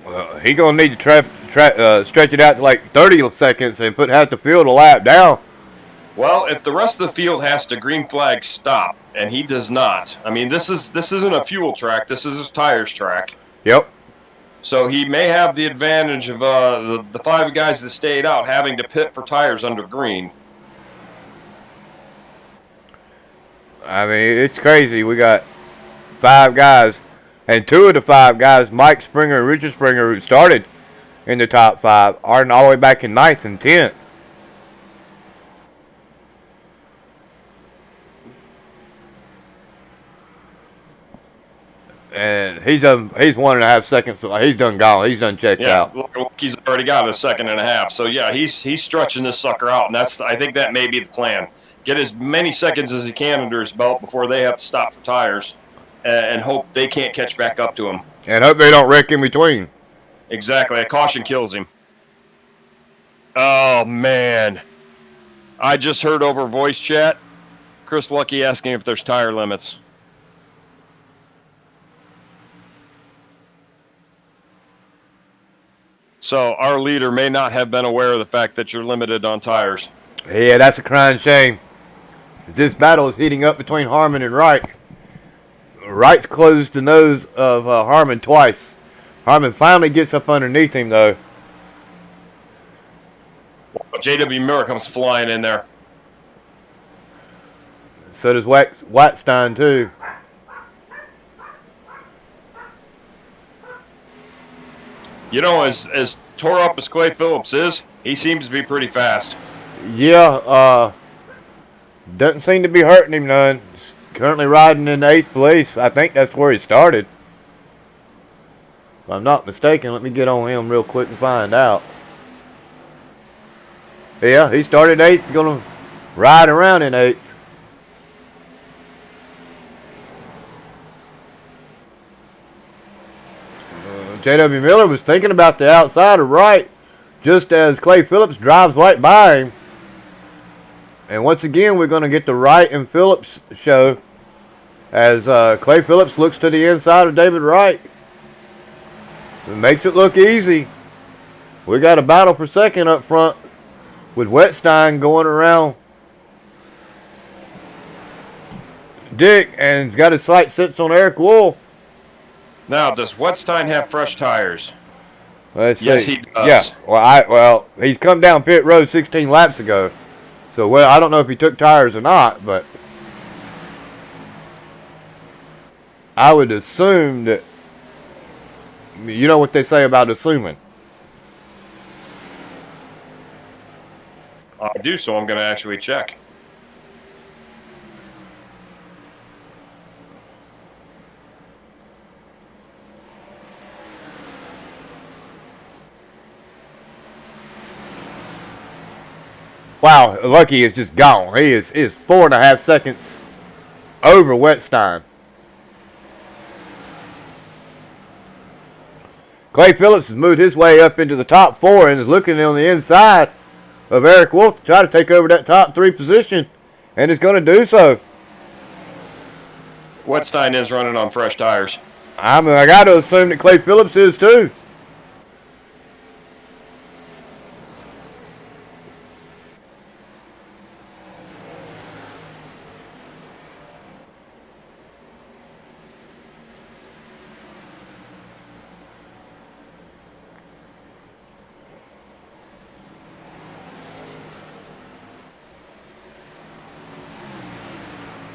Well, he's going to need to stretch it out to like 30 seconds and put half the field a lap down. Well, if the rest of the field has to green flag stop, and he does not, I mean, this isn't a fuel track. This is a tires track. Yep. So he may have the advantage of the 5 guys that stayed out having to pit for tires under green. I mean, it's crazy. We got 5 guys, and 2 of the 5 guys, Mike Springer and Richard Springer, who started in the top 5, are all the way back in 9th and 10th. And he's 1.5 seconds. So he's done gone. He's done checked out. Yeah, he's already got a 1.5 seconds. So yeah, he's stretching this sucker out, and I think that may be the plan. Get as many seconds as he can under his belt before they have to stop for tires, and hope they can't catch back up to him. And hope they don't wreck in between. Exactly. A caution kills him. Oh man, I just heard over voice chat Chris Lucky asking if there's tire limits. So our leader may not have been aware of the fact that you're limited on tires. Yeah, that's a crying shame. This battle is heating up between Harmon and Wright. Wright's closed the nose of Harmon twice. Harmon finally gets up underneath him, though. J.W. Miller comes flying in there. So does Wattstein, too. You know, as tore up as Clay Phillips is, he seems to be pretty fast. Yeah, doesn't seem to be hurting him none. He's currently riding in 8th place. I think that's where he started. If I'm not mistaken, let me get on him real quick and find out. Yeah, he started 8th. He's going to ride around in 8th. J.W. Miller was thinking about the outside of right just as Clay Phillips drives right by him. And once again, we're going to get the Wright and Phillips show as Clay Phillips looks to the inside of David Wright. It makes it look easy. We got a battle for second up front with Wetstein going around Dick, and he's got his sight sets on Eric Wolf. Now, does Wetstein have fresh tires? Let's Yes, see. he does. Yeah, well, he's come down pit road 16 laps ago. So, well, I don't know if he took tires or not, but I would assume that, you know what they say about assuming. I do, so I'm going to actually check. Wow, Lucky is just gone. He is 4.5 seconds over Wetstein. Clay Phillips has moved his way up into the top 4 and is looking on the inside of Eric Wolf to try to take over that top 3 position, and is going to do so. Wetstein is running on fresh tires. I got to assume that Clay Phillips is too.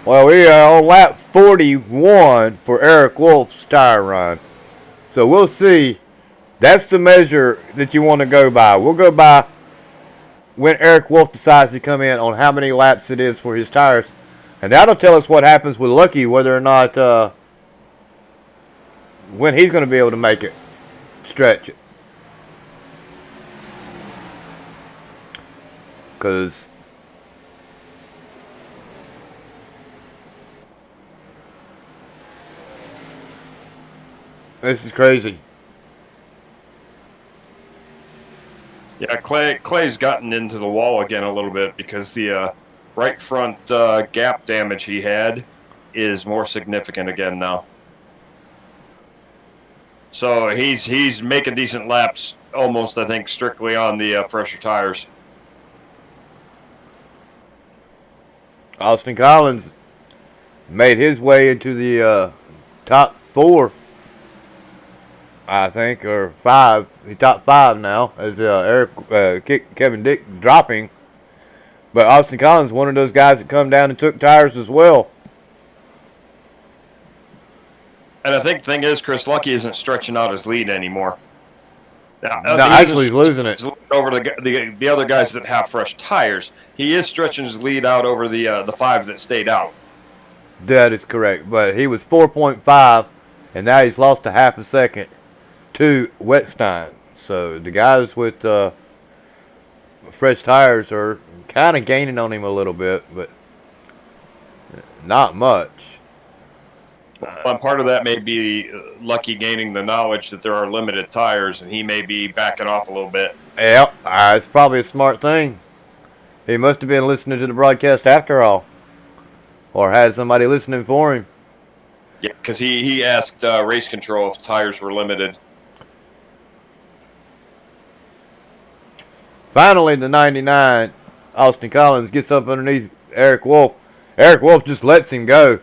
Well, we are on lap 41 for Eric Wolf's tire run. So we'll see. That's the measure that you want to go by. We'll go by when Eric Wolf decides to come in on how many laps it is for his tires. And that'll tell us what happens with Lucky, whether or not when he's going to be able to make it, stretch it. Because this is crazy. Yeah, Clay's gotten into the wall again a little bit because the right front gap damage he had is more significant again now. So he's making decent laps, almost I think strictly on the fresher tires. Austin Collins made his way into the top 4, I think, or 5. He's top 5 now as Kevin Dick dropping. But Austin Collins, one of those guys that come down and took tires as well. And I think the thing is, Chris Lucky isn't stretching out his lead anymore. Now, No, actually, he's losing it. Over the other guys that have fresh tires. He is stretching his lead out over the 5 that stayed out. That is correct. But he was 4.5, and now he's lost a half a second to Wetstein. So the guys with fresh tires are kind of gaining on him a little bit, but not much. And part of that may be Lucky gaining the knowledge that there are limited tires, and he may be backing off a little bit. Yep, it's probably a smart thing. He must have been listening to the broadcast after all, or had somebody listening for him. Yeah, because he asked race control if tires were limited. Finally, the 99, Austin Collins gets up underneath Eric Wolf. Eric Wolf just lets him go.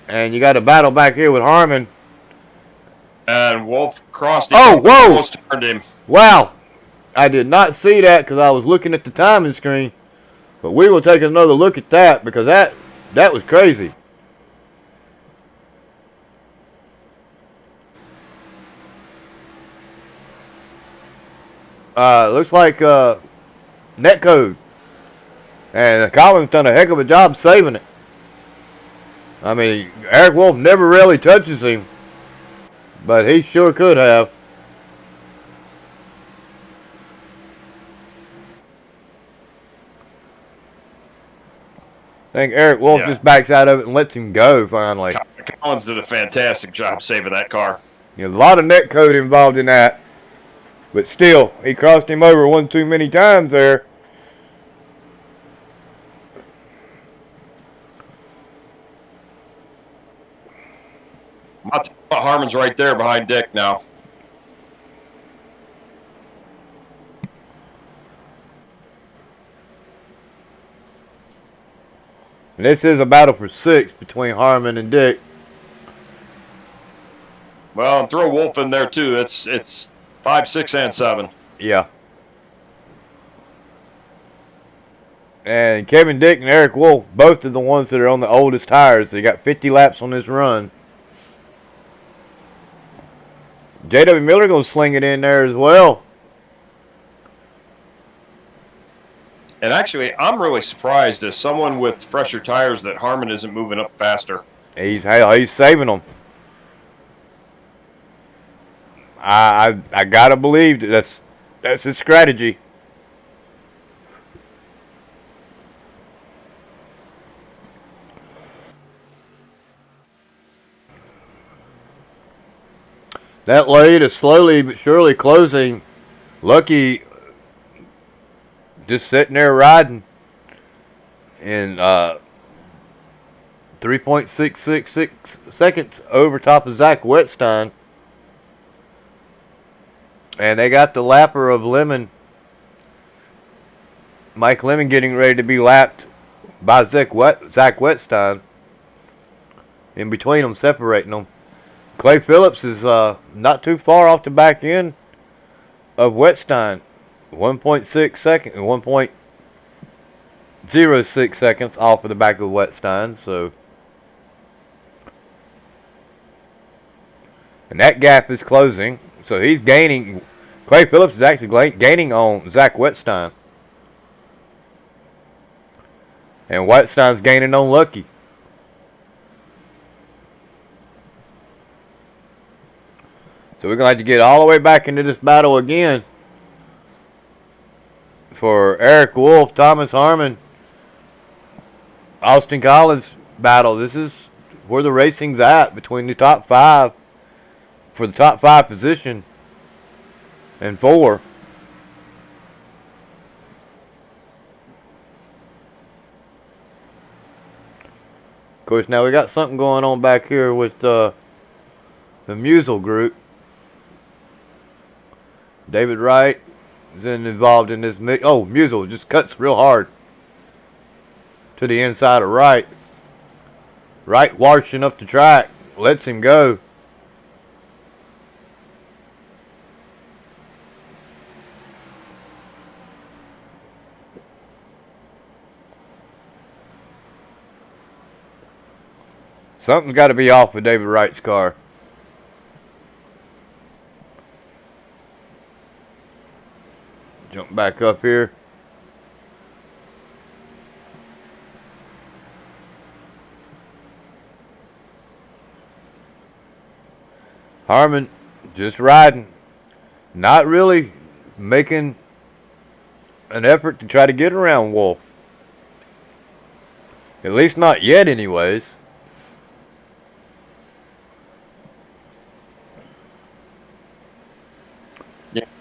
And you got a battle back here with Harmon. And Wolf crossed him. Oh, whoa! Almost turned him. Wow. I did not see that because I was looking at the timing screen. But we will take another look at that because that was crazy. Looks like netcode. And Collins done a heck of a job saving it. I mean, Eric Wolf never really touches him, but he sure could have. I think Eric Wolf just backs out of it and lets him go finally. Collins did a fantastic job saving that car. A lot of netcode involved in that, but still, he crossed him over one too many times there. Harmon's right there behind Dick now. And this is a battle for 6 between Harmon and Dick. Well, and throw Wolf in there too. It's 5, 6, and 7. Yeah. And Kevin Dick and Eric Wolf, both are the ones that are on the oldest tires. They got 50 laps on this run. J.W. Miller going to sling it in there as well. And actually, I'm really surprised as someone with fresher tires that Harmon isn't moving up faster. He's saving them. I gotta believe that's his strategy. That lead is slowly but surely closing. Lucky just sitting there riding in 3.666 seconds over top of Zach Wetstein. And they got the lapper of Lemon. Mike Lemon getting ready to be lapped by Zach Wetstein. In between them, separating them. Clay Phillips is not too far off the back end of Wetstein. 1.6 seconds, 1.06 seconds off of the back of Wetstein. So, and that gap is closing. So he's gaining. Clay Phillips is actually gaining on Zach Wetstein. And Wetstein's gaining on Lucky. So we're going to have to get all the way back into this battle again. For Eric Wolf, Thomas Harmon, Austin Collins battle. This is where the racing's at between the top 5. For the top 5 position and 4. Of course, now we got something going on back here with the Musel group. David Wright is involved in this mix. Oh, Musel just cuts real hard to the inside of Wright. Wright washing up the track, lets him go. Something's got to be off with David Wright's car. Jump back up here. Harmon just riding. Not really making an effort to try to get around Wolf. At least not yet anyways.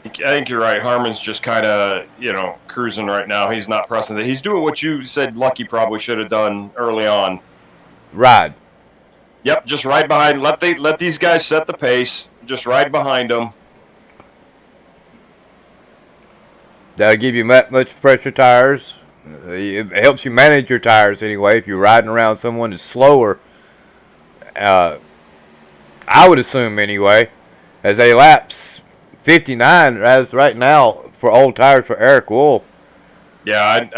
I think you're right. Harmon's just kind of, cruising right now. He's not pressing it. He's doing what you said Lucky probably should have done early on. Ride. Yep, just ride behind. Let these guys set the pace. Just ride behind them. That'll give you much fresher tires. It helps you manage your tires anyway. If you're riding around someone that's slower, I would assume anyway, as they laps 59 as right now for old tires for Eric Wolf. Yeah,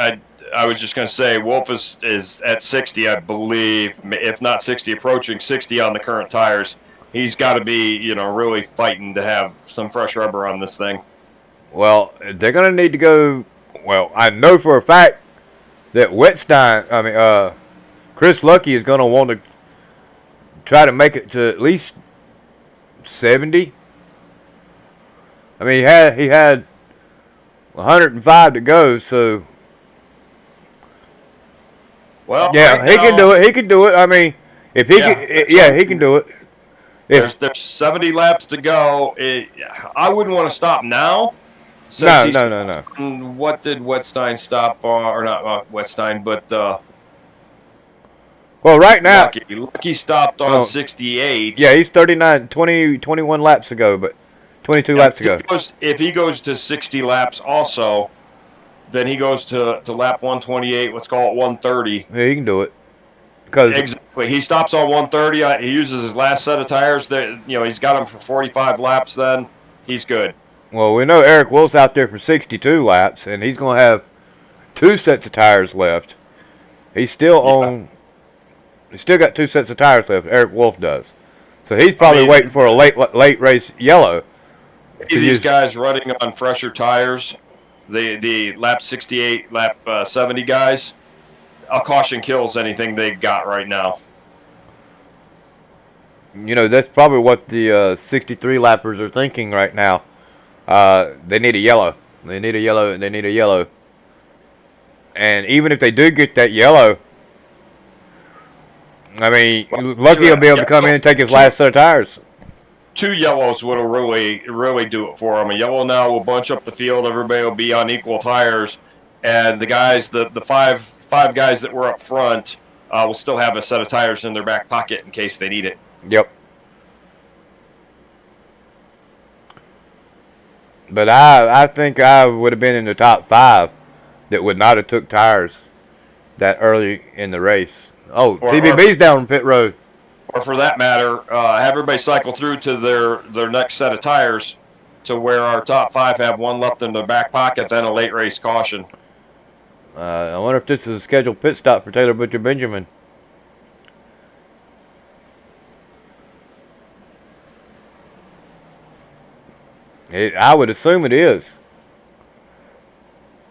I was just going to say Wolf is at 60, I believe, if not 60, approaching 60 on the current tires. He's got to be, really fighting to have some fresh rubber on this thing. Well, they're going to need to go. Well, I know for a fact that Chris Lucky is going to want to try to make it to at least 70. I mean, he had 105 to go, so Well, yeah, right he now, can do it. He can do it. I mean, if he he can do it. There's 70 laps to go. I wouldn't want to stop now. No. What did Wetstein stop on? Or not Wetstein, but Well, right now, Lucky stopped on 68. Yeah, he's 21 laps ago, but 22 laps ago. If he goes to 60 laps also, then he goes to lap 128. Let's call it 130. Yeah, he can do it. Exactly. He stops on 130. He uses his last set of tires. He's got them for 45 laps. Then he's good. Well, we know Eric Wolf's out there for 62 laps, and he's going to have 2 sets of tires left. He's still on. He's still got 2 sets of tires left. Eric Wolf does, so he's probably waiting for a late race yellow. These guys running on fresher tires, the lap 68, lap 70 guys. A caution kills anything they've got right now. That's probably what the 63 lappers are thinking right now. They need a yellow. They need a yellow. And even if they do get that yellow, I mean, Lucky will be able to come in and take his last set of tires. 2 yellows would really do it for him. A yellow now will bunch up the field. Everybody will be on equal tires, and the guys, the five guys that were up front, will still have a set of tires in their back pocket in case they need it. Yep. But I think I would have been in the top 5 that would not have took tires that early in the race. Oh, TBB's down on pit road. Or for that matter, have everybody cycle through to their next set of tires to where our top 5 have 1 left in their back pocket, then a late race caution. I wonder if this is a scheduled pit stop for Taylor Butcher Benjamin. I would assume it is.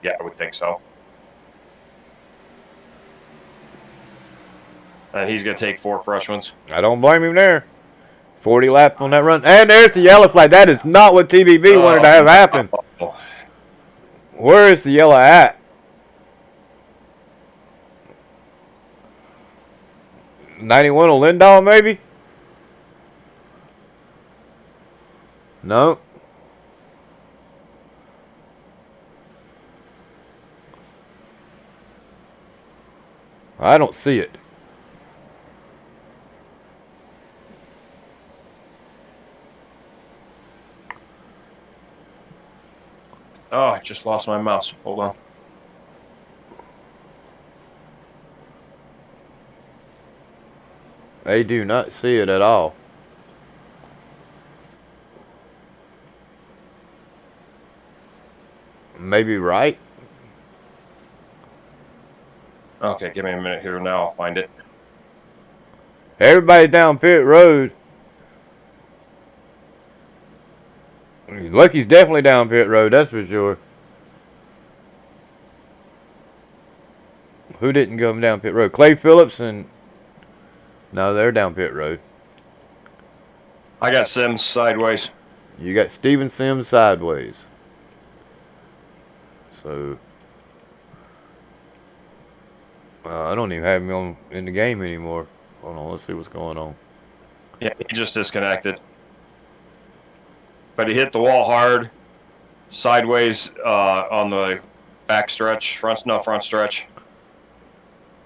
Yeah, I would think so. And he's going to take 4 fresh ones. I don't blame him there. 40 laps on that run. And there's the yellow flag. That is not what TBB wanted to have happen. Where is the yellow at? '91 on Lindahl, maybe? No. I don't see it. Oh, I just lost my mouse. Hold on. They do not see it at all. Maybe right? Okay, give me a minute here. Now I'll find it. Everybody down pit road. Lucky's definitely down pit road, that's for sure. Who didn't go down pit road? Clay Phillips and... No, they're down pit road. I got Sims sideways. You got Steven Sims sideways. So... I don't even have him in the game anymore. Hold on, let's see what's going on. Yeah, he just disconnected. But he hit the wall hard, sideways on the back stretch, front stretch.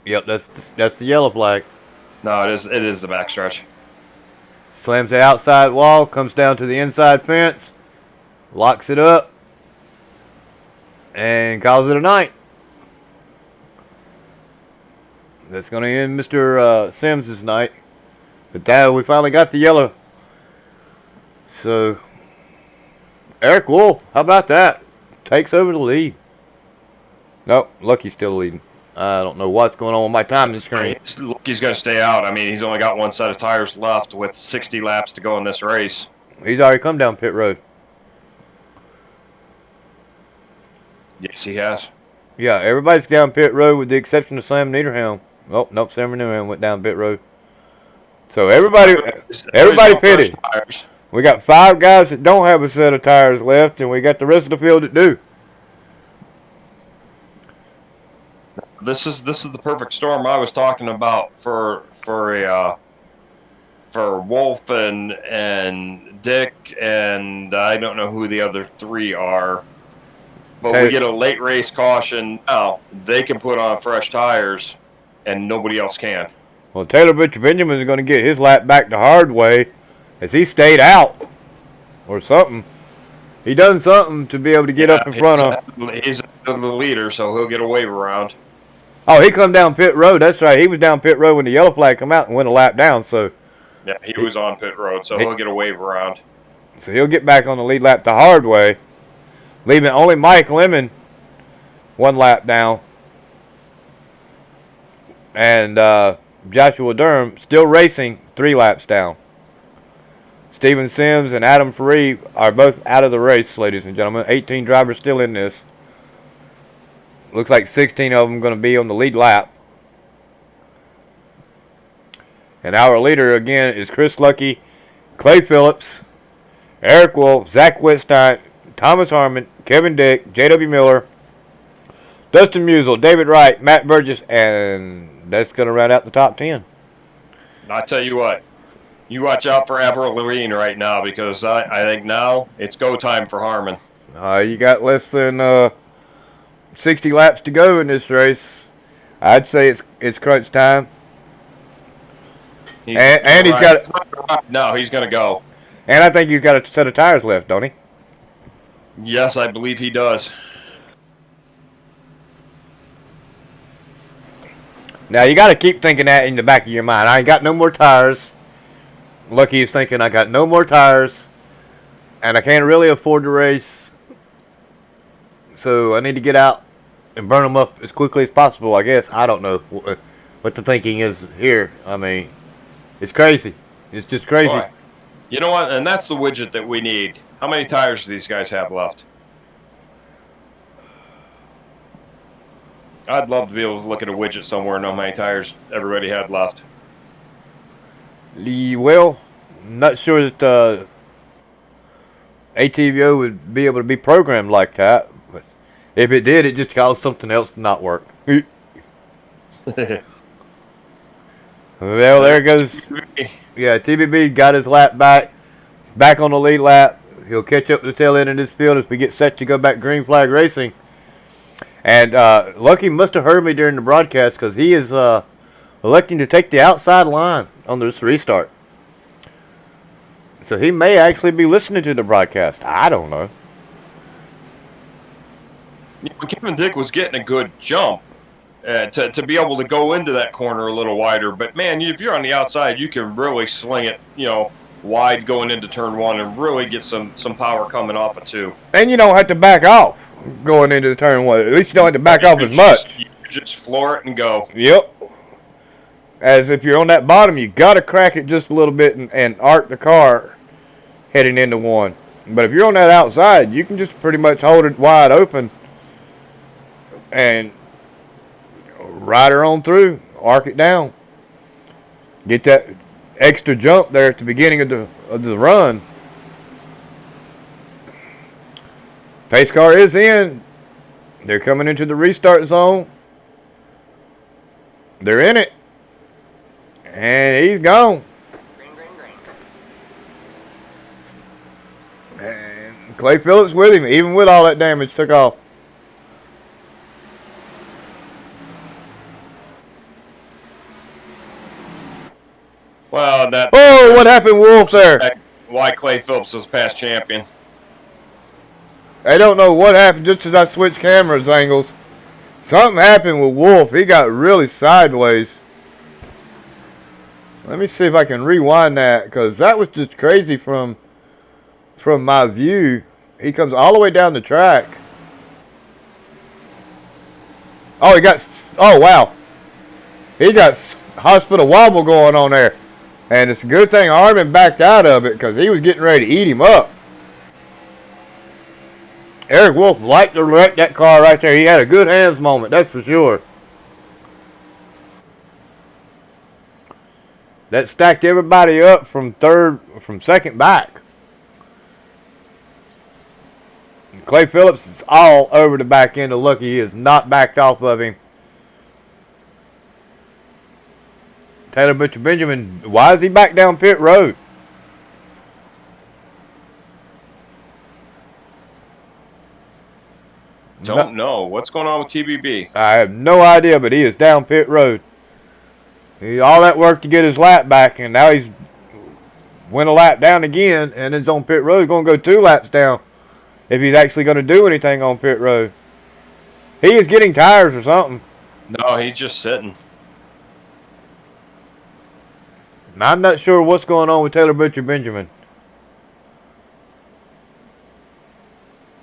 Yep, that's the yellow flag. No, it is the back stretch. Slams the outside wall, comes down to the inside fence, locks it up, and calls it a night. That's going to end Mr. Sims' night. But we finally got the yellow. So, Eric Wolf, how about that? Takes over the lead. Nope, Lucky's still leading. I don't know what's going on with my timing screen. Lucky's going to stay out. I mean, he's only got 1 set of tires left with 60 laps to go in this race. He's already come down pit road. Yes, he has. Yeah, everybody's down pit road with the exception of Sam Niederhelm. Oh, nope, Sam Niederhelm went down pit road. So everybody Everybody's on pitted. fresh tires. We got 5 guys that don't have a set of tires left, and we got the rest of the field that do. This is the perfect storm I was talking about for Wolf and Dick, and I don't know who the other 3 are. But we get a late race caution now. They can put on fresh tires, and nobody else can. Well, Taylor Butcher Benjamin is going to get his lap back the hard way, as he stayed out or something. He done something to be able to get up in front of. He's the leader, so he'll get a wave around. Oh, he come down pit road. That's right. He was down pit road when the yellow flag come out and went a lap down. So yeah, he was on pit road, so he'll get a wave around. So he'll get back on the lead lap the hard way, leaving only Mike Lemon 1 lap down. And Joshua Durham still racing 3 laps down. Steven Sims and Adam Faree are both out of the race, ladies and gentlemen. 18 drivers still in this. Looks like 16 of them going to be on the lead lap. And our leader, again, is Chris Lucky, Clay Phillips, Eric Wolf, Zach Whitstein, Thomas Harmon, Kevin Dick, J.W. Miller, Dustin Musial, David Wright, Matt Burgess, and that's going to round out the top 10. I tell you what, you watch out for Aberline right now, because I think now it's go time for Harmon. You got less than 60 laps to go in this race. I'd say it's crunch time. And he's got no, he's going to go. And I think he's got a set of tires left, don't he? Yes, I believe he does. Now, you got to keep thinking that in the back of your mind. I ain't got no more tires. Lucky is thinking, I got no more tires, and I can't really afford to race, so I need to get out and burn them up as quickly as possible, I guess. I don't know what the thinking is here. I mean, it's crazy. It's just crazy. Boy, you know what? And that's the widget that we need. How many tires do these guys have left? I'd love to be able to look at a widget somewhere and know how many tires everybody had left. Well, I'm not sure that ATVO would be able to be programmed like that. But if it did, it just caused something else to not work. Well, there goes. Yeah, TBB got his lap back. Back on the lead lap. He'll catch up to the tail end of this field as we get set to go back green flag racing. And Lucky must have heard me during the broadcast, because he is electing to take the outside line on this restart. So he may actually be listening to the broadcast. I don't know. Kevin Dick was getting a good jump to be able to go into that corner a little wider. But, man, if you're on the outside, you can really sling it, wide going into turn 1 and really get some power coming off of 2. And you don't have to back off going into the turn 1. At least you don't have to back off as much. You just floor it and go. Yep. As if you're on that bottom, you got to crack it just a little bit and arc the car heading into 1. But if you're on that outside, you can just pretty much hold it wide open and ride her on through, arc it down. Get that extra jump there at the beginning of the run. Pace car is in. They're coming into the restart zone. They're in it. And he's gone. And Clay Phillips with him, even with all that damage took off. Well, that. Oh, what happened, Wolf, there? Why Clay Phillips was past champion. I don't know what happened just as I switched cameras angles. Something happened with Wolf. He got really sideways. Let me see if I can rewind that, because that was just crazy from my view. He comes all the way down the track. Oh, wow. He got hospital wobble going on there. And it's a good thing Harmon backed out of it, because he was getting ready to eat him up. Eric Wolf liked to wreck that car right there. He had a good hands moment, that's for sure. That stacked everybody up from second back. Clay Phillips is all over the back end of Lucky. He is not backed off of him. Taylor Butcher Benjamin, why is he back down pit road? Don't know. What's going on with TBB? I have no idea, but he is down pit road. All that work to get his lap back, and now he's went a lap down again, and is on pit road. He's going to go 2 laps down if he's actually going to do anything on pit road. He is getting tires or something. No, he's just sitting. I'm not sure what's going on with Taylor Butcher Benjamin.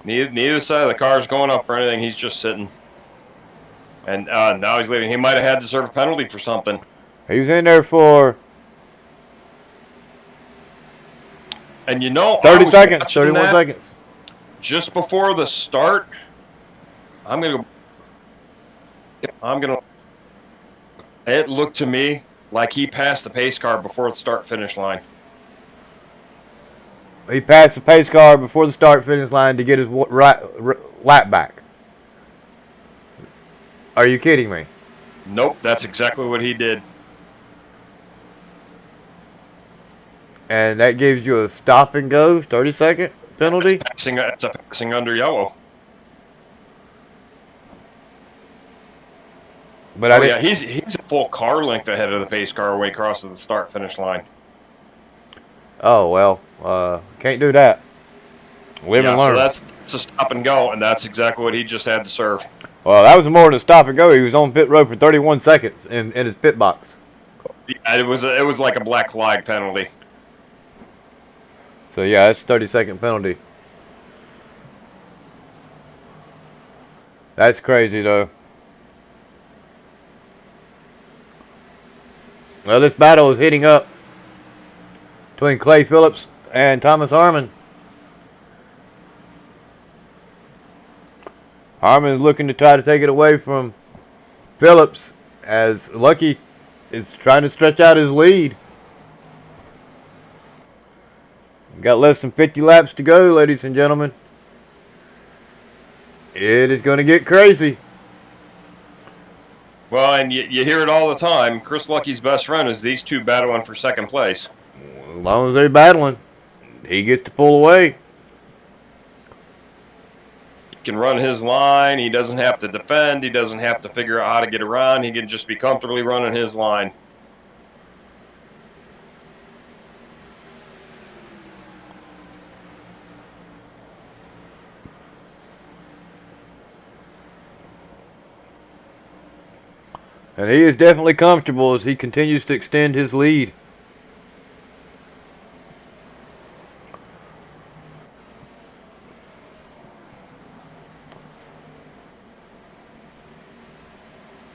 Neither side of the car is going up or anything. He's just sitting. And now he's leaving. He might have had to serve a penalty for something. He was in there for And you know, 30 seconds, 31 seconds. Just before the start, I'm gonna. It looked to me like he passed the pace car before the start-finish line. He passed the pace car before the start-finish line to get his lap back. Are you kidding me? Nope, that's exactly what he did. And that gives you a stop and go 30-second penalty? It's a passing under yellow. But yeah, he's a full car length ahead of the pace car when he crosses the start-finish line. Oh, well, can't do that. Live and learn. So that's a stop and go, and that's exactly what he just had to serve. Well, that was more than a stop and go. He was on pit road for 31 seconds in his pit box. Yeah, it was like a black flag penalty. So, yeah, that's a 30-second penalty. That's crazy, though. Well, this battle is heating up between Clay Phillips and Thomas Harmon. Harmon is looking to try to take it away from Phillips as Lucky is trying to stretch out his lead. Got less than 50 laps to go, ladies and gentlemen. It is going to get crazy. Well, and you hear it all the time. Chris Lucky's best friend is these two battling for second place. As long as they're battling, he gets to pull away. He can run his line. He doesn't have to defend. He doesn't have to figure out how to get around. He can just be comfortably running his line. And he is definitely comfortable as he continues to extend his lead.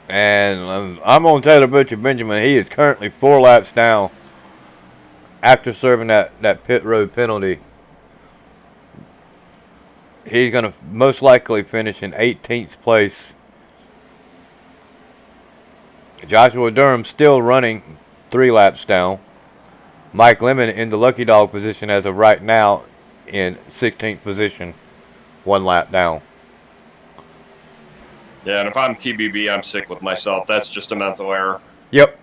And I'm on Taylor Butcher Benjamin. He is currently 4 laps down after serving that pit road penalty. He's going to most likely finish in 18th place. Joshua Durham still running 3 laps down. Mike Lemon in the lucky dog position as of right now in 16th position, 1 lap down. Yeah, and if I'm TBB, I'm sick with myself. That's just a mental error. Yep.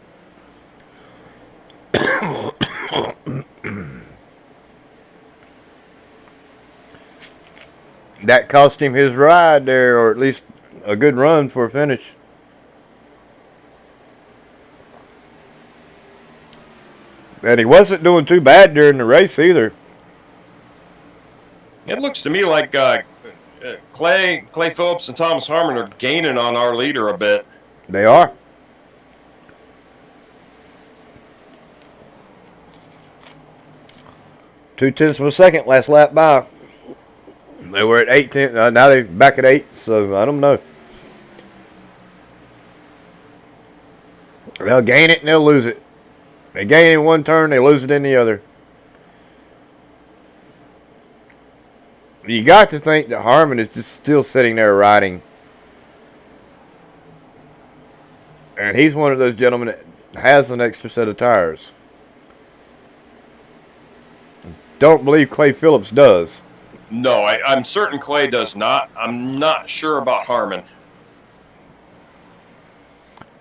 That cost him his ride there, or at least a good run for a finish. And he wasn't doing too bad during the race either. It looks to me like Clay Phillips and Thomas Harmon are gaining on our leader a bit. They are. Two-tenths of a second last lap by. They were at 8 now they're back at 8, so I don't know. They'll gain it and they'll lose it. They gain it in one turn, they lose it in the other. You got to think that Harmon is just still sitting there riding. And he's one of those gentlemen that has an extra set of tires. Don't believe Clay Phillips does. No, I'm certain Clay does not. I'm not sure about Harmon.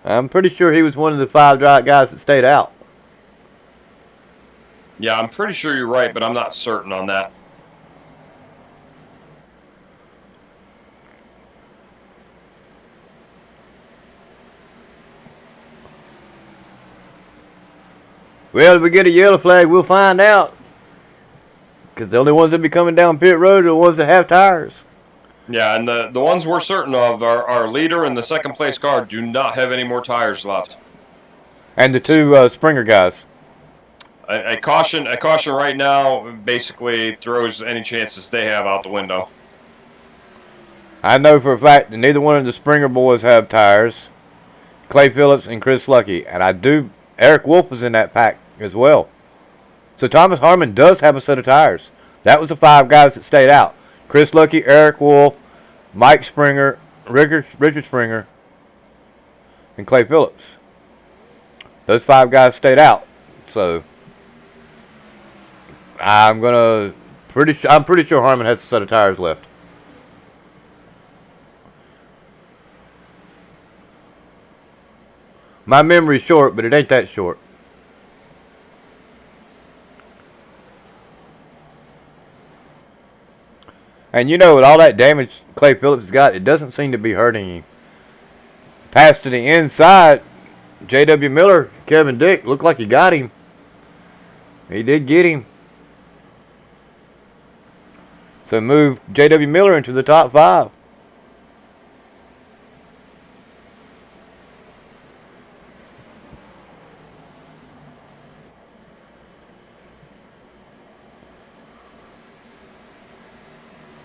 I'm pretty sure he was one of the 5 guys that stayed out. Yeah, I'm pretty sure you're right, but I'm not certain on that. Well, if we get a yellow flag, we'll find out. Because the only ones that be coming down pit road are the ones that have tires. Yeah, and the ones we're certain of are our leader and the second place car do not have any more tires left. And the 2 Springer guys. A caution right now basically throws any chances they have out the window. I know for a fact that neither one of the Springer boys have tires. Clay Phillips and Chris Lucky. And Eric Wolf was in that pack as well. So Thomas Harmon does have a set of tires. That was the 5 guys that stayed out. Chris Lucky, Eric Wolf, Mike Springer, Richard Springer, and Clay Phillips. Those 5 guys stayed out. So I'm pretty sure Harmon has a set of tires left. My memory's short, but it ain't that short. And you know, with all that damage Clay Phillips has got, it doesn't seem to be hurting him. Pass to the inside, J.W. Miller, Kevin Dick, looked like he got him. He did get him. So move J.W. Miller into the top 5.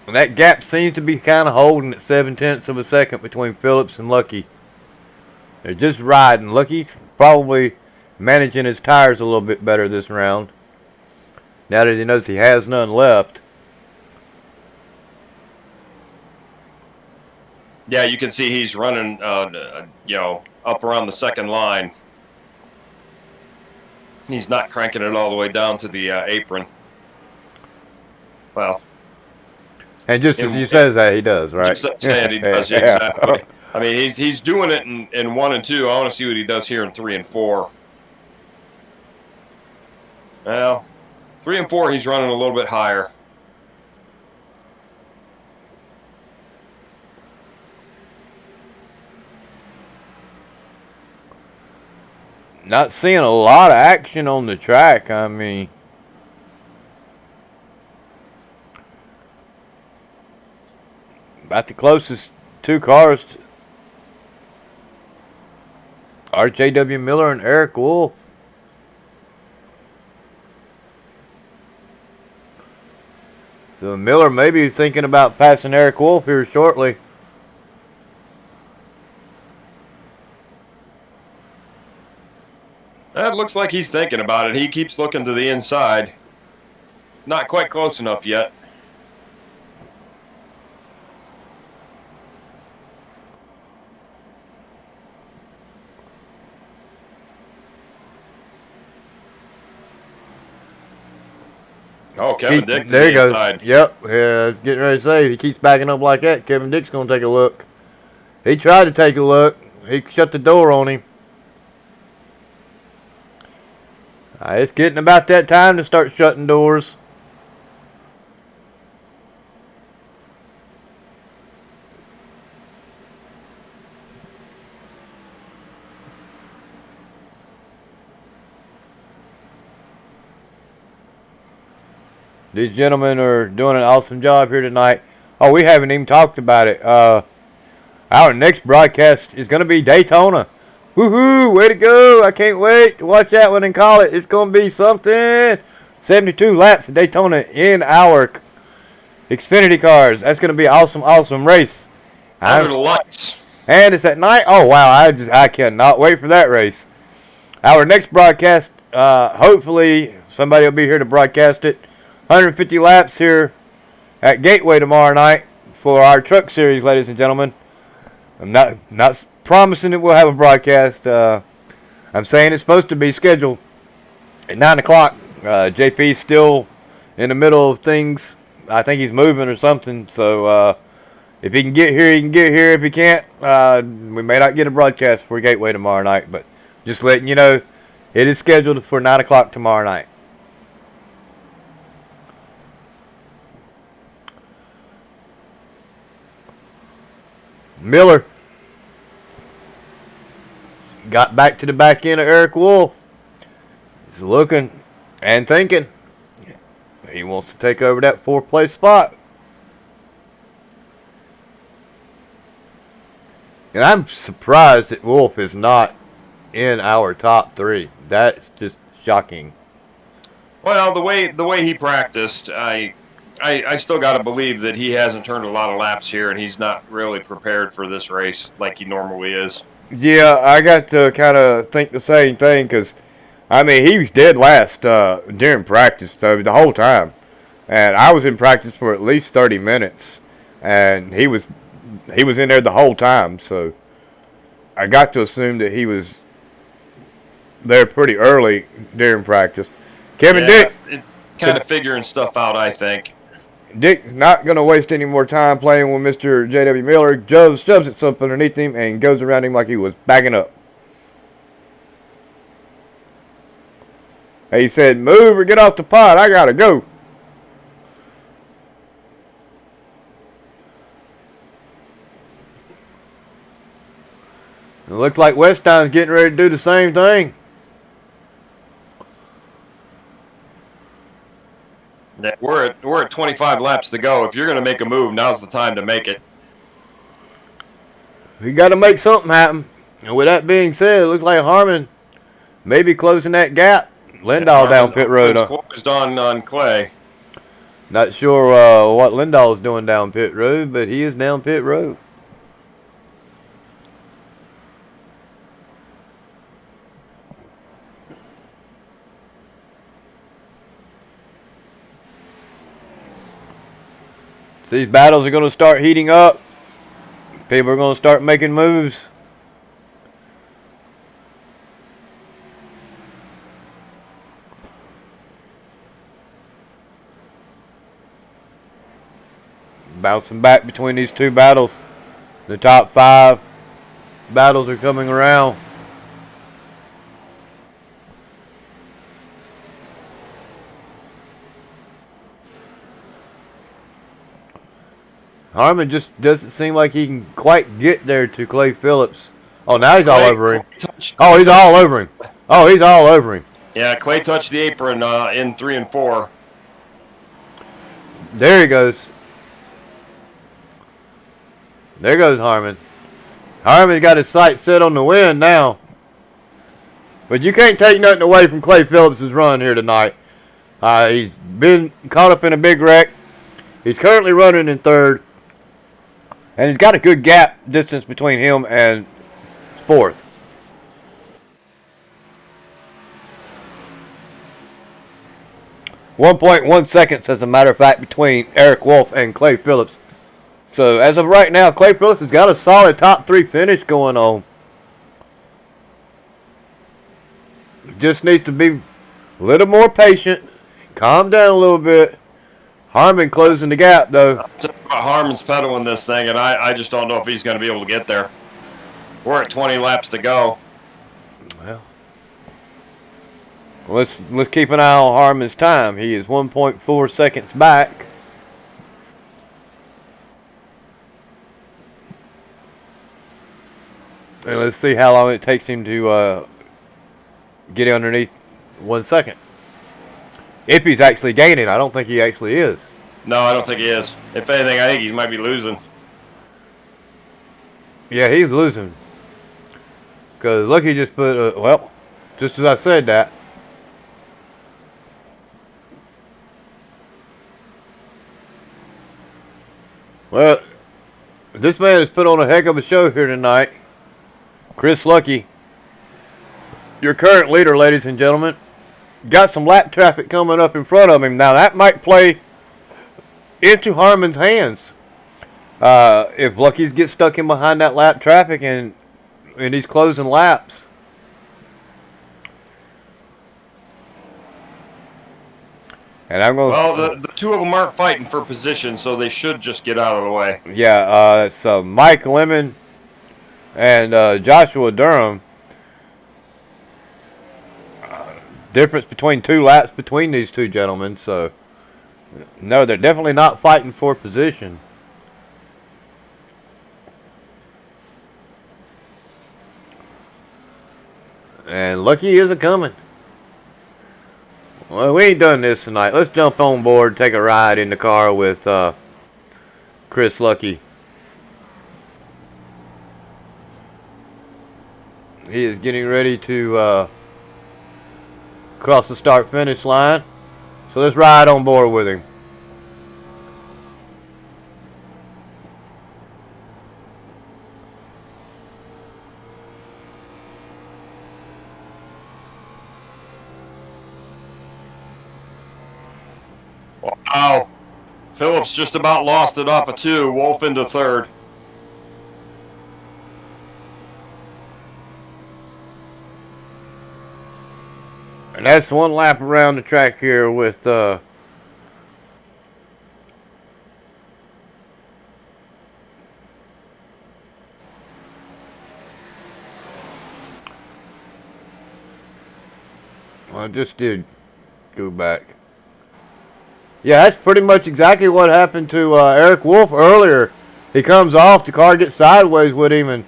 And that gap seems to be kind of holding at 0.7 of a second between Phillips and Lucky. They're just riding. Lucky's probably managing his tires a little bit better this round. Now that he knows he has none left. Yeah, you can see he's running, up around the second line. He's not cranking it all the way down to the apron. Well. And just as you says that, he does, right? Just saying he does, yeah, exactly. I mean, he's doing it in 1 and 2. I want to see what he does here in 3 and 4. Well, 3 and 4, he's running a little bit higher. Not seeing a lot of action on the track. I mean, about the closest 2 cars are J.W. Miller and Eric Wolf. So Miller may be thinking about passing Eric Wolf here shortly. It looks like he's thinking about it. He keeps looking to the inside. It's not quite close enough yet. Oh, Kevin Dick. There he goes. Yep. Yeah, I was getting ready to say, if he keeps backing up like that, Kevin Dick's going to take a look. He tried to take a look. He shut the door on him. It's getting about that time to start shutting doors. These gentlemen are doing an awesome job here tonight. Oh, we haven't even talked about it. Our next broadcast is going to be Daytona. Woohoo! Way to go! I can't wait to watch that one and call it. It's going to be something. 72 laps at Daytona in our Xfinity cars. That's going to be an awesome, awesome race. Under the lights. And it's at night. Oh, wow. I cannot wait for that race. Our next broadcast, hopefully somebody will be here to broadcast it. 150 laps here at Gateway tomorrow night for our truck series, ladies and gentlemen. I'm not promising that we'll have a broadcast. I'm saying it's supposed to be scheduled at 9 o'clock. JP's still in the middle of things. I think he's moving or something. So if he can get here, he can get here. If he can't, we may not get a broadcast for Gateway tomorrow night. But just letting you know, it is scheduled for 9 o'clock tomorrow night. Miller got back to the back end of Eric Wolf. He's looking and thinking he wants to take over that 4th place spot. And I'm surprised that Wolf is not in our top 3. That's just shocking. Well, the way he practiced, I still got to believe that he hasn't turned a lot of laps here, and he's not really prepared for this race like he normally is. Yeah, I got to kind of think the same thing because, I mean, he was dead last during practice the whole time. And I was in practice for at least 30 minutes, and he was in there the whole time. So I got to assume that he was there pretty early during practice. Kevin Dick. Kind of figuring stuff out, I think. Dick not going to waste any more time playing with Mr. J.W. Miller. Joe shoves itself underneath him and goes around him like he was backing up. He said, move or get off the pot. I got to go. It looked like Westtine's getting ready to do the same thing. We're at 25 laps to go. If you're going to make a move, now's the time to make it. You got to make something happen. And with that being said, it looks like Harmon may be closing that gap. Lindahl down pit road. Closed on Clay. Not sure what Lindahl's doing down pit road, but he is down pit road. These battles are going to start heating up. People are going to start making moves. Bouncing back between these two battles. The top 5 battles are coming around. Harmon just doesn't seem like he can quite get there to Clay Phillips. Oh, now he's all over him. Oh, he's all over him. Oh, he's all over him. Yeah, Clay touched the apron in 3 and 4. There he goes. There goes Harmon. Harmon's got his sights set on the win now. But you can't take nothing away from Clay Phillips' run here tonight. He's been caught up in a big wreck. He's currently running in 3rd. And he's got a good gap distance between him and 4th. .1 seconds, as a matter of fact, between Eric Wolf and Clay Phillips. So, as of right now, Clay Phillips has got a solid top 3 finish going on. Just needs to be a little more patient. Calm down a little bit. Harmon closing the gap, though. Harmon's pedaling this thing, and I just don't know if he's going to be able to get there. We're at 20 laps to go. Well, let's keep an eye on Harmon's time. He is 1.4 seconds back. And let's see how long it takes him to get underneath 1 second. If he's actually gaining. I don't think he actually is. No, I don't think he is. If anything, I think he might be losing. Yeah, he's losing. Because look, he just put, well, just as I said that. Well, this man has put on a heck of a show here tonight. Chris Lucky, your current leader, ladies and gentlemen. Got some lap traffic coming up in front of him. Now, that might play into Harmon's hands. If Lucky's get stuck in behind that lap traffic and he's closing laps. And I'm going. Well, the two of them aren't fighting for position, so they should just get out of the way. Yeah, it's Mike Lemon and Joshua Durham. Difference between 2 laps between these two gentlemen. So, no, they're definitely not fighting for position. And Lucky isn't coming. Well, we ain't done this tonight. Let's jump on board, take a ride in the car with Chris Lucky. He is getting ready to cross the start-finish line. So let's ride on board with him. Wow. Phillips just about lost it off of 2. Wolf into 3rd. And that's 1 lap around the track here with I just did go back. Yeah, that's pretty much exactly what happened to Eric Wolf earlier. He comes off, the car gets sideways with him and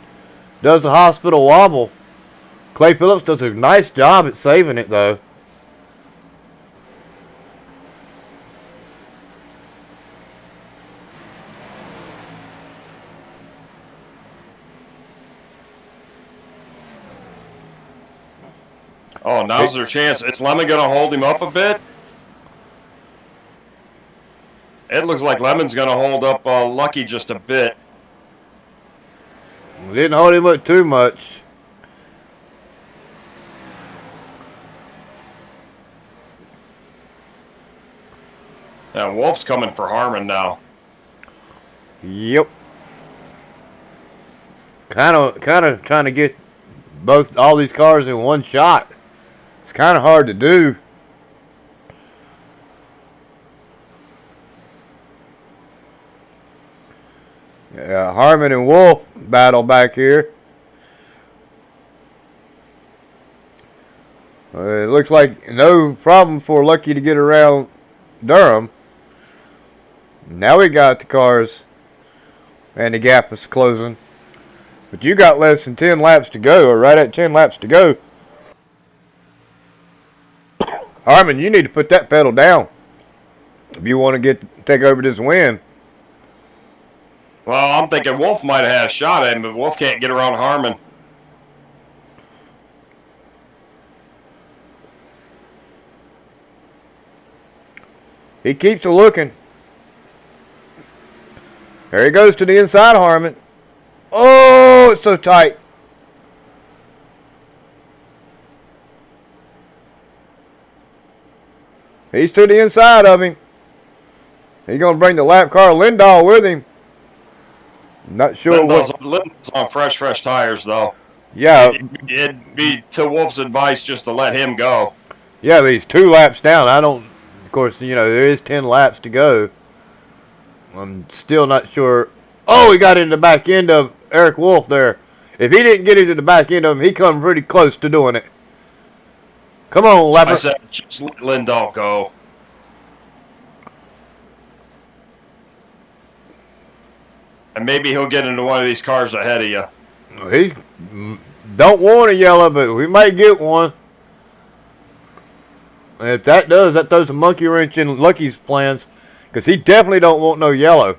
does the hospital wobble. Clay Phillips does a nice job at saving it, though. Oh, now's their chance. Is Lemon going to hold him up a bit? It looks like Lemon's going to hold up Lucky just a bit. We didn't hold him up too much. And Wolf's coming for Harmon now. Yep. Kind of trying to get all these cars in one shot. It's kind of hard to do. Yeah, Harmon and Wolf battle back here. It looks like no problem for Lucky to get around Durham. Now we got the cars, and the gap is closing. But you got less than 10 laps to go, or right at 10 laps to go. Harmon, you need to put that pedal down if you want to take over this win. Well, I'm thinking Wolf might have had a shot at him, but Wolf can't get around Harmon. He keeps looking. There he goes to the inside, Harmon. Oh, it's so tight. He's to the inside of him. He's going to bring the lap car Lindahl with him. Not sure Lindahl's on fresh tires, though. Yeah. It'd be to Wolf's advice just to let him go. Yeah, but he's 2 laps down. Of course, there is 10 laps to go. I'm still not sure. Oh, he got into the back end of Eric Wolf there. If he didn't get into the back end of him, he come pretty close to doing it. Come on, Lapper. I said, just let Lindahl go. And maybe he'll get into one of these cars ahead of you. He don't want a yellow, but we might get one. And if that does, that throws a monkey wrench in Lucky's plans, because he definitely don't want no yellow.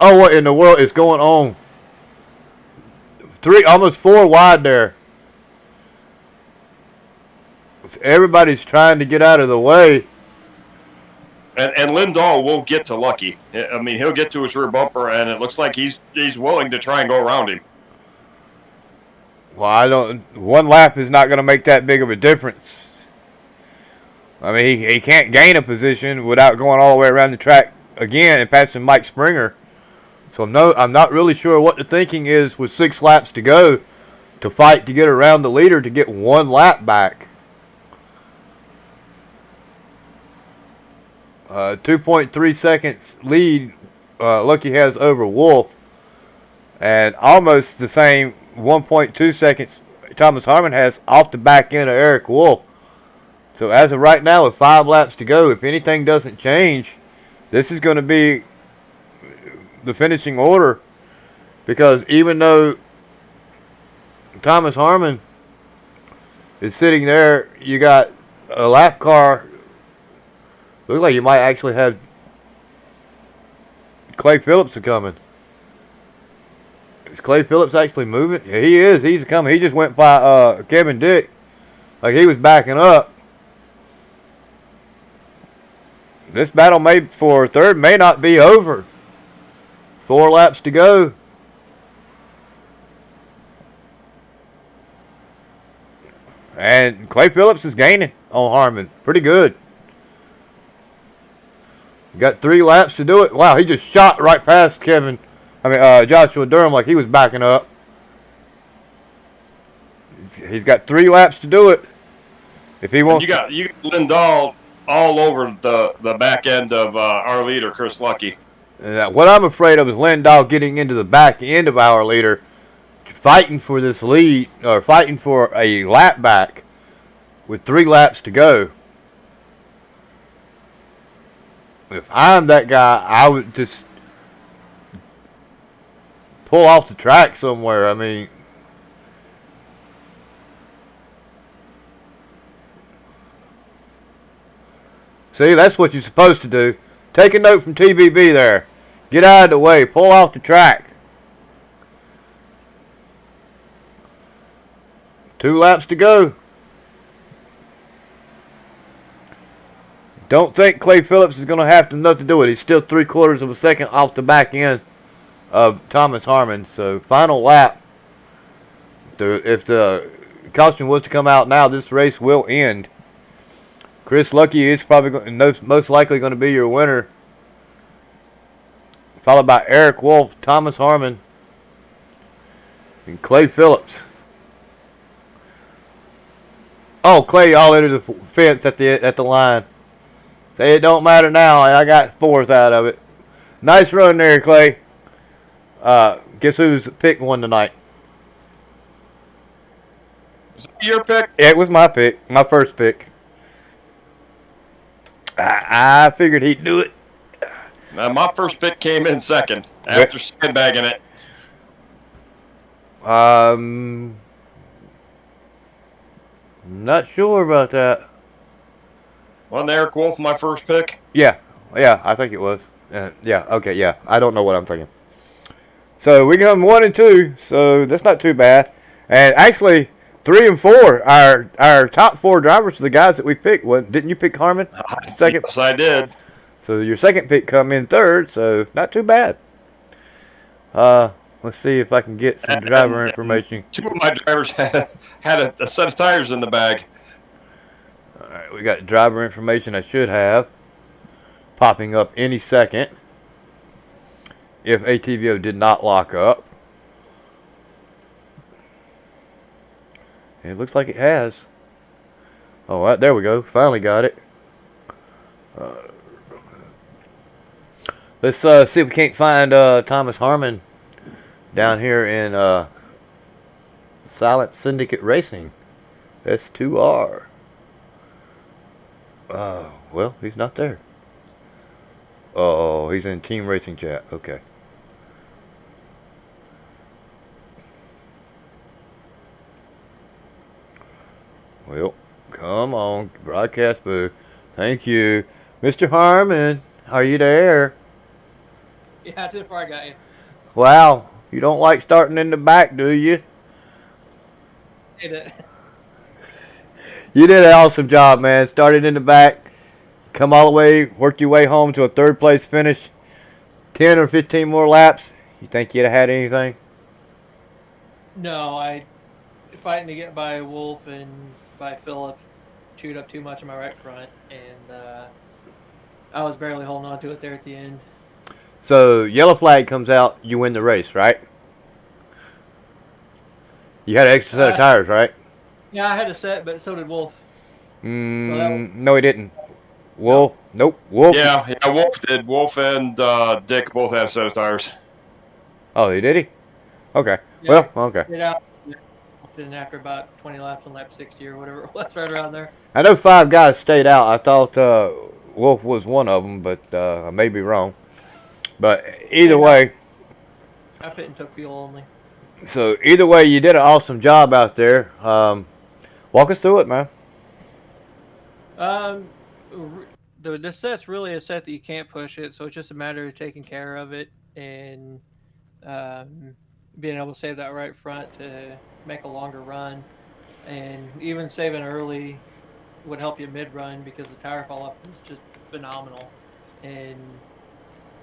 Oh, what in the world is going on? Almost 4 wide there. Everybody's trying to get out of the way. And Lindahl will get to Lucky. I mean, he'll get to his rear bumper, and it looks like he's willing to try and go around him. Well, one lap is not going to make that big of a difference. I mean, he can't gain a position without going all the way around the track again and passing Mike Springer. So I'm not really sure what the thinking is with 6 laps to go to fight to get around the leader to get 1 lap back. 2.3 seconds lead Lucky has over Wolf, and almost the same 1.2 seconds Thomas Harmon has off the back end of Eric Wolf. So as of right now, with 5 laps to go, if anything doesn't change, this is going to be the finishing order, because even though Thomas Harmon is sitting there, you got a lap car. Looks like you might actually have Clay Phillips coming. Is Clay Phillips actually moving? Yeah, he is. He's coming. He just went by Kevin Dick like he was backing up. This battle for third may not be over. 4 laps to go. And Clay Phillips is gaining on Harmon. Pretty good. Got 3 laps to do it. Wow, he just shot right past Joshua Durham like he was backing up. He's got 3 laps to do it. If he wants, you got Lindahl all over the back end of our leader, Chris Lucky. What I'm afraid of is Lindahl getting into the back end of our leader, fighting for this lead, or fighting for a lap back with 3 laps to go. If I'm that guy, I would just pull off the track somewhere. I mean, see, that's what you're supposed to do. Take a note from TBB there. Get out of the way. Pull off the track. 2 laps to go. Don't think Clay Phillips is going to have nothing to do with it. He's still 3/4 of a second off the back end of Thomas Harmon. So final lap. If the caution was to come out now, this race will end. Chris Lucky is probably most likely going to be your winner, followed by Eric Wolf, Thomas Harmon, and Clay Phillips. Oh, Clay all into the fence at the line. Say it don't matter now. I got 4th out of it. Nice run there, Clay. Guess who's pick won tonight? Was it your pick? It was my pick. My first pick. I figured he'd do it. My first pick came in second after sandbagging it. Not sure about that. Wasn't Eric Wolf my first pick? Yeah, I think it was. Okay, I don't know what I'm thinking. So we come 1 and 2, so that's not too bad. And actually, 3 and 4, our top 4 drivers are the guys that we picked. Didn't you pick Harmon? Second. Yes, I did. So your second pick come in 3rd, so not too bad. Let's see if I can get some driver information. 2 of my drivers had a set of tires in the bag. All right, we got driver information I should have popping up any second if ATVO did not lock up. It looks like it has. All right, there we go. Finally got it. Let's see if we can't find Thomas Harmon down here in Silent Syndicate Racing. S2R. Well, he's not there. Oh, he's in Team Racing Chat. Okay. Well, come on, broadcast booth. Thank you. Mr. Harmon, are you there? Yeah, too far I got you. Wow, you don't like starting in the back, do you? Hate it. You did an awesome job, man. Started in the back, come all the way, worked your way home to a 3rd place finish. 10 or 15 more laps. You think you'd have had anything? No, I fighting to get by Wolf and by Phillips. chewed up too much of my right front, and I was barely holding on to it there at the end. So yellow flag comes out, you win the race, right? You had an extra set of tires, right? Yeah, I had a set, but so did Wolf. No, he didn't. Wolf, nope. Wolf. Yeah, Wolf did. Wolf and Dick both had a set of tires. Oh, he did he? Okay. Yeah, Well, okay. Get out. And after about 20 laps on lap 60 or whatever it was, right around there. I know 5 guys stayed out. I thought Wolf was one of them, but I may be wrong. But either way, I fit and took fuel only. so either way, you did an awesome job out there. Walk us through it, man. The set's really a set that you can't push it, so it's just a matter of taking care of it and being able to save that right front to make a longer run. And even saving early would help you mid-run because the tire fall off was just phenomenal. And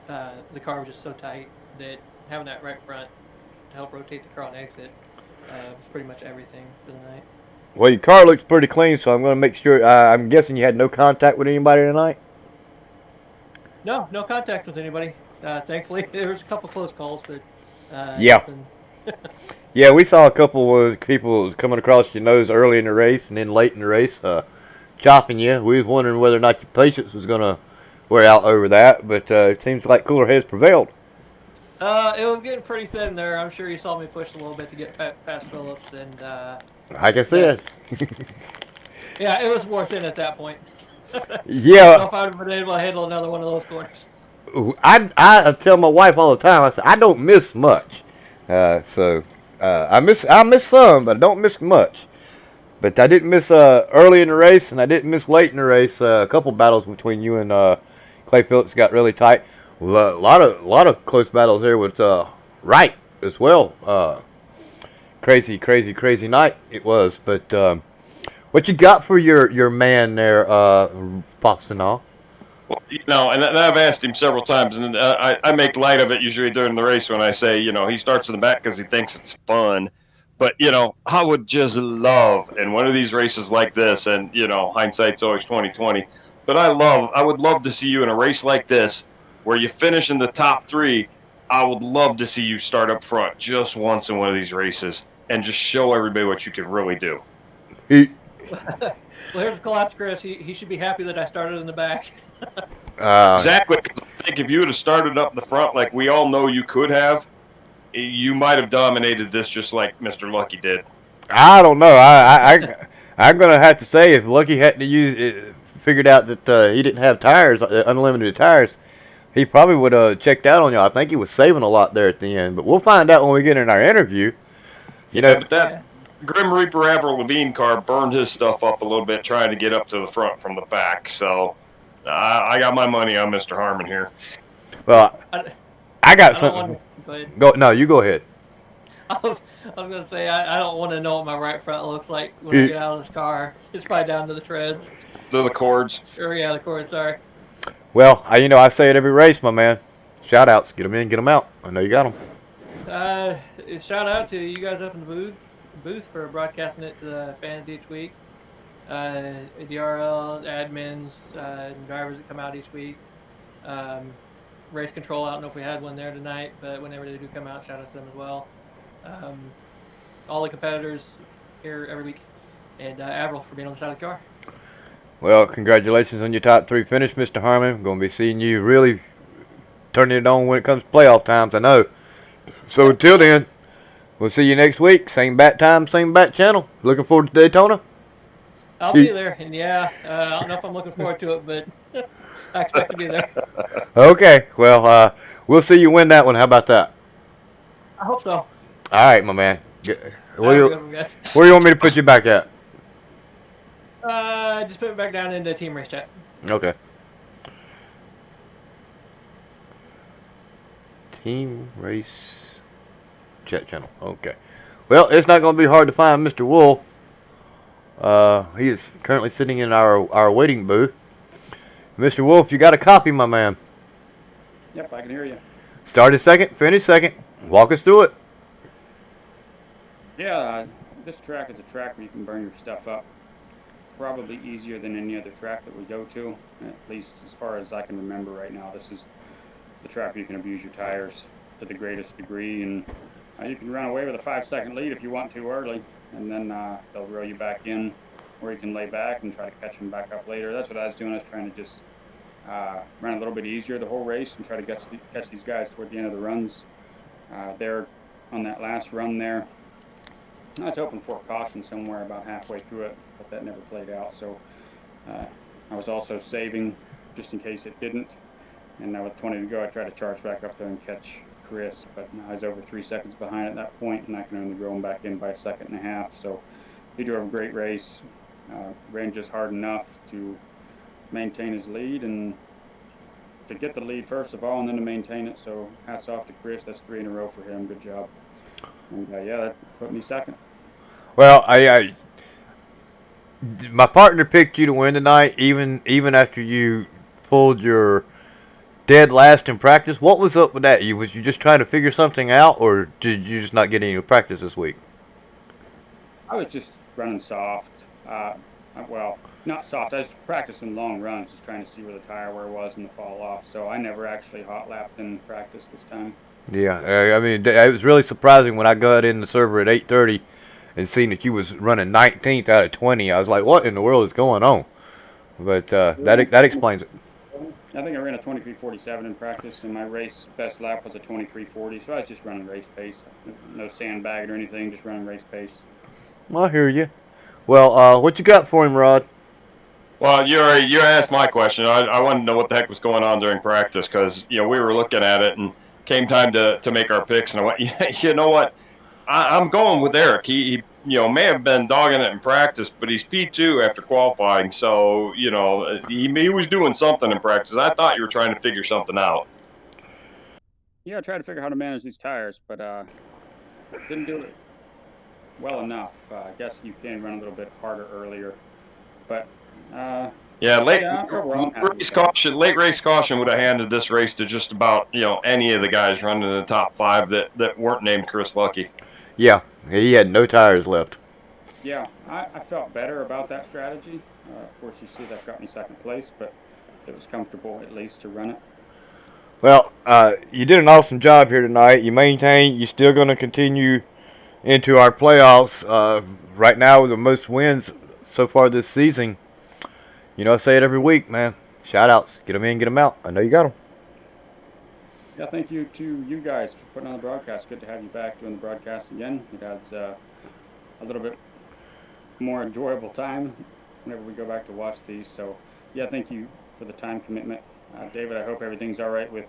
the car was just so tight that having that right front to help rotate the car on exit was pretty much everything for the night. Well, your car looks pretty clean, so I'm going to make sure. I'm guessing you had no contact with anybody tonight? No contact with anybody. Thankfully, there was a couple close calls, but Yeah. nothing. Yeah, we saw a couple of people coming across your nose early in the race and then late in the race, chopping you. We was wondering whether or not your patience was going to wear out over that, but it seems like cooler heads prevailed. It was getting pretty thin there. I'm sure you saw me push a little bit to get past Phillips, and Like I said. yeah, it was worth it at that point. I don't know Yeah, if I would have been able to handle another one of those corners. I tell my wife all the time, I say, I don't miss much. I miss some, but I don't miss much. But I didn't miss early in the race, and I didn't miss late in the race. A couple battles between you and Clay Phillips got really tight. A lot of close battles there with Wright as well. Crazy night it was. But what you got for your man there, Foxenall? Well, and I've asked him several times, and I make light of it usually during the race when I say, he starts in the back because he thinks it's fun. But, I would just love, in one of these races like this, and, hindsight's always 20/20, but I would love to see you in a race like this where you finish in the top 3. I would love to see you start up front just once in one of these races and just show everybody what you can really do. Well, here's the collapse, Chris. He should be happy that I started in the back. Exactly. I think if you would have started up the front like we all know you could have, you might have dominated this just like Mr. Lucky did. I don't know. I'm gonna have to say if Lucky hadn't figured out that he didn't have tires, unlimited tires, he probably would have checked out on you. I think he was saving a lot there at the end, but we'll find out when we get in our interview. But that Grim Reaper Avril Lavigne car burned his stuff up a little bit trying to get up to the front from the back. So I got my money on Mr. Harmon here. Well, I got something. You go ahead. I was gonna say I don't want to know what my right front looks like when I get out of this car. It's probably down to the treads. To the cords. Or yeah, the cord. Sorry. Well, I say it every race, my man. Shout outs, get them in, get them out. I know you got them. Shout out to you guys up in the booth for broadcasting it to the fans each week. DRL admins and drivers that come out each week. Race control. I don't know if we had one there tonight, but whenever they do come out, shout out to them as well. All the competitors here every week, and Avril for being on the side of the car. Well, congratulations on your top 3 finish, Mr. Harmon. I'm going to be seeing you really turning it on when it comes to playoff times, I know. So until then, we'll see you next week. Same bat time, same bat channel. Looking forward to Daytona? I'll be there, and yeah, I don't know if I'm looking forward to it, but I expect to be there. Okay, well, we'll see you win that one. How about that? I hope so. All right, my man. Where do Guys. you want me to put you back at? Just put it back down into team race chat. Okay. Team race chat channel. Okay. Well, it's not going to be hard to find Mr. Wolf. He is currently sitting in our waiting booth. Mr. Wolf, you got a copy, my man. Yep, I can hear you. Started second, finished second. Walk us through it. Yeah, this track is a track where you can burn your stuff up. probably easier than any other track that we go to, at least as far as I can remember right now. This is the track where you can abuse your tires to the greatest degree, and you can run away with a 5-second lead if you want to early, and then they'll reel you back in, or you can lay back and try to catch them back up later. That's what I was doing. I was trying to just run a little bit easier the whole race and try to catch these guys toward the end of the runs. There on that last run there, I was hoping for a caution somewhere about halfway through it, but that never played out. So I was also saving just in case it didn't. And now with 20 to go, I tried to charge back up there and catch Chris, but I was over 3 seconds behind at that point, and I can only reel him back in by 1.5 seconds. So he drove a great race, ran just hard enough to maintain his lead and to get the lead first of all, and then to maintain it. So hats off to Chris. That's 3 in a row for him. Good job. And yeah, that put me second. Well, my partner picked you to win tonight, even after you pulled your dead last in practice. What was up with that? Was you just trying to figure something out, or did you just not get any practice this week? I was just running soft. Well, not soft. I was practicing long runs, just trying to see where the tire wear was and the fall off. So I never actually hot lapped in practice this time. Yeah, I mean, it was really surprising when I got in the server at 8:30 and seen that you was running 19th out of 20. I was like, what in the world is going on? But that explains it. I think I ran a 23:47 in practice, and my race best lap was a 23:40. So I was just running race pace, no sandbagging or anything, just running race pace. I hear you. Well, what you got for him, Rod? Well, you asked my question. I wanted to know what the heck was going on during practice because we were looking at it and came time to make our picks, and I went, you know what? I'm going with Eric. He may have been dogging it in practice, but he's P2 after qualifying, so he was doing something in practice. I thought you were trying to figure something out. Yeah, I tried to figure out how to manage these tires, but didn't do it well enough. I guess you can run a little bit harder earlier, but late race caution would have handed this race to just about any of the guys running in the top 5 that weren't named Chris Lucky. Yeah, he had no tires left. Yeah, I felt better about that strategy. Of course, you see that got me second place, but it was comfortable at least to run it. Well, you did an awesome job here tonight. You maintained. You're still going to continue into our playoffs. Right now, with the most wins so far this season. I say it every week, man. Shout-outs. Get them in, get them out. I know you got them. Yeah, thank you to you guys for putting on the broadcast. Good to have you back doing the broadcast again. It adds a little bit more enjoyable time whenever we go back to watch these. So, yeah, thank you for the time commitment. David, I hope everything's all right with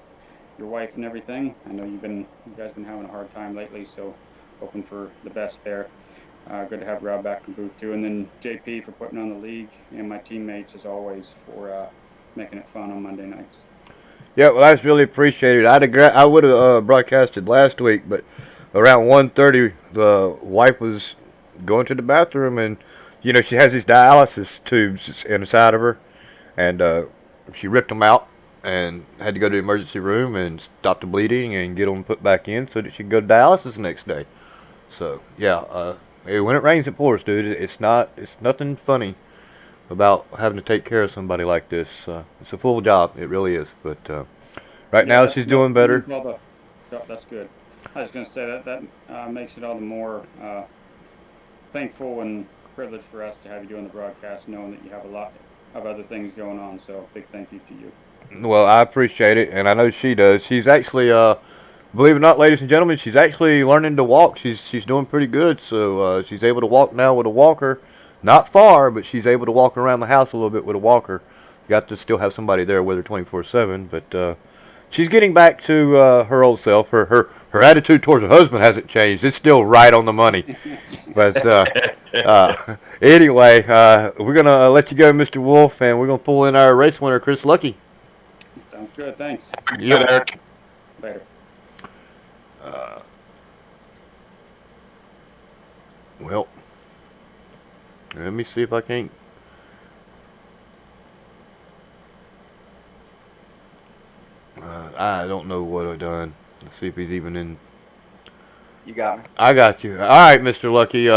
your wife and everything. I know you guys been having a hard time lately, so hoping for the best there. Good to have Rob back from booth too, and then JP for putting on the league, and my teammates as always for making it fun on Monday nights. Yeah, well, that's really appreciated. I would have broadcasted last week, but around 1:30, the wife was going to the bathroom, and she has these dialysis tubes inside of her, and she ripped them out and had to go to the emergency room and stop the bleeding and get them put back in so that she could go to dialysis the next day. So yeah, when it rains, it pours, dude. It's nothing funny about having to take care of somebody like this. It's a full job. It really is. But right now she's doing better. That's good. I was going to say that makes it all the more thankful and privileged for us to have you doing the broadcast, knowing that you have a lot of other things going on. So big thank you to you. Well, I appreciate it, and I know she does. She's actually, believe it or not, ladies and gentlemen, she's actually learning to walk. She's doing pretty good. So she's able to walk now with a walker. Not far, but she's able to walk around the house a little bit with a walker. Got to still have somebody there with her 24/7, but she's getting back to her old self. Her attitude towards her husband hasn't changed. It's still right on the money. But anyway, we're gonna let you go, Mr. Wolf, and we're gonna pull in our race winner, Chris Lucky. Sounds good. Thanks. Good, Eric. Later. Well, let me see if I can't. I don't know what I've done. Let's see if he's even in. You got me. I got you. All right, Mr. Lucky.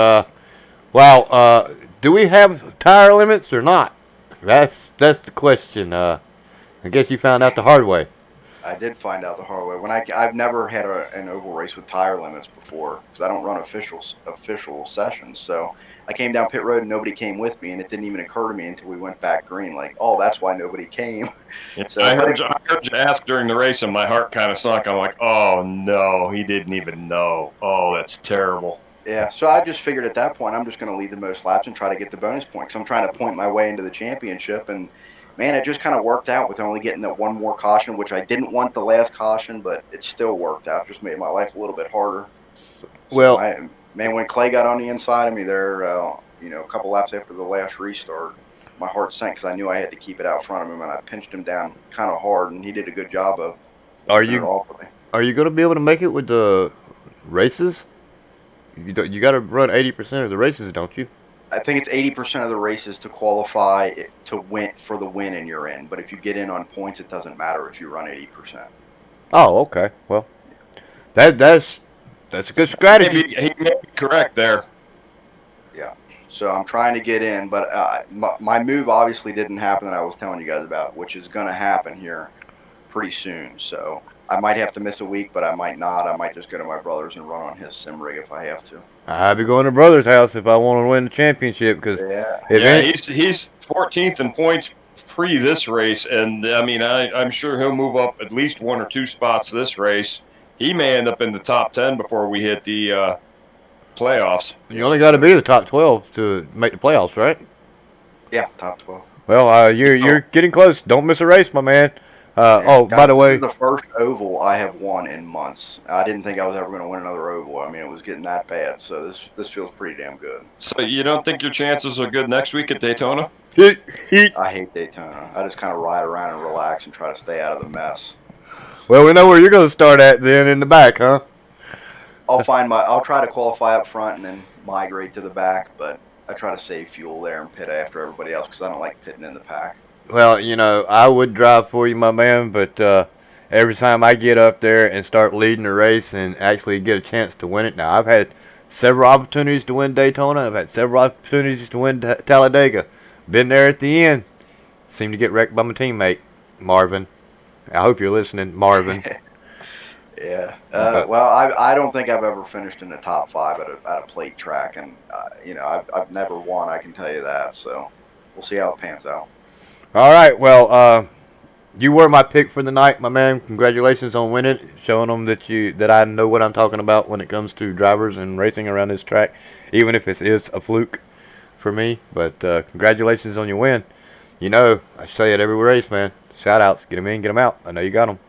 Wow. do we have tire limits or not? That's the question. I guess you found out the hard way. I did find out the hard way. I've never had an oval race with tire limits before because I don't run official sessions. So I came down pit road and nobody came with me, and it didn't even occur to me until we went back green. Like, oh, that's why nobody came. So I heard you ask during the race, and my heart kind of sunk. I'm like, oh no, he didn't even know. Oh, that's terrible. Yeah, so I just figured at that point I'm just going to lead the most laps and try to get the bonus point because I'm trying to point my way into the championship. And, man, it just kind of worked out with only getting that one more caution, which I didn't want the last caution, but it still worked out. Just made my life a little bit harder. Well, man, when Clay got on the inside of me there, a couple laps after the last restart, my heart sank because I knew I had to keep it out front of him, and I pinched him down kind of hard, and he did a good job of Are it you all for me. are you going to be able to make it with the races? You got to run 80% of the races, don't you? I think it's 80% of the races to qualify to win for the win and you're in. But if you get in on points, it doesn't matter if you run 80%. Oh, okay. Well, that's a good strategy. He may be correct there. Yeah. So I'm trying to get in, but my move obviously didn't happen that I was telling you guys about, which is going to happen here pretty soon. So I might have to miss a week, but I might not. I might just go to my brother's and run on his sim rig if I have to. I'll be going to brother's house if I want to win the championship because He's 14th in points pre this race, and I mean I'm sure he'll move up at least 1 or 2 spots this race. He may end up in the top 10 before we hit the playoffs. you only got to be the top 12 to make the playoffs, right? Yeah, top 12. Well, you're getting close. Don't miss a race, my man. By the way, this is the first oval I have won in months. I didn't think I was ever going to win another oval. I mean, it was getting that bad. So this feels pretty damn good. So you don't think your chances are good next week at Daytona? I hate Daytona. I just kind of ride around and relax and try to stay out of the mess. Well, we know where you're going to start at then in the back, huh? I'll try to qualify up front and then migrate to the back, but I try to save fuel there and pit after everybody else because I don't like pitting in the pack. Well, I would drive for you, my man, but every time I get up there and start leading the race and actually get a chance to win it, now I've had several opportunities to win Daytona. I've had several opportunities to win Talladega. Been there at the end. Seemed to get wrecked by my teammate, Marvin. I hope you're listening, Marvin. Yeah. Well, I don't think I've ever finished in the top 5 at a plate track, and I've never won. I can tell you that. So we'll see how it pans out. All right. Well, you were my pick for the night, my man. Congratulations on winning, showing them that I know what I'm talking about when it comes to drivers and racing around this track, even if it is a fluke for me. But congratulations on your win. I say it every race, man. Shout outs, get them in, get them out. I know you got them.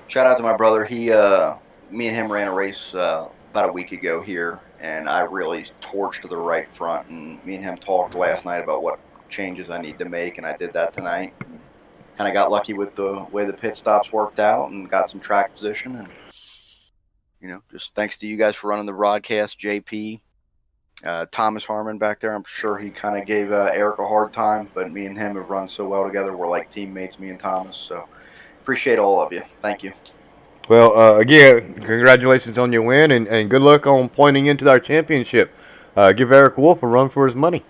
Shout out to my brother. Me and him ran a race about a week ago here, and I really torched the right front. And me and him talked last night about what changes I need to make, and I did that tonight. Kind of got lucky with the way the pit stops worked out and got some track position. And just thanks to you guys for running the broadcast, JP, Thomas Harmon back there. I'm sure he kind of gave Eric a hard time, but me and him have run so well together. We're like teammates, me and Thomas. So appreciate all of you. Thank you. Well, again, congratulations on your win, and good luck on pointing into our championship. Give Eric Wolf a run for his money.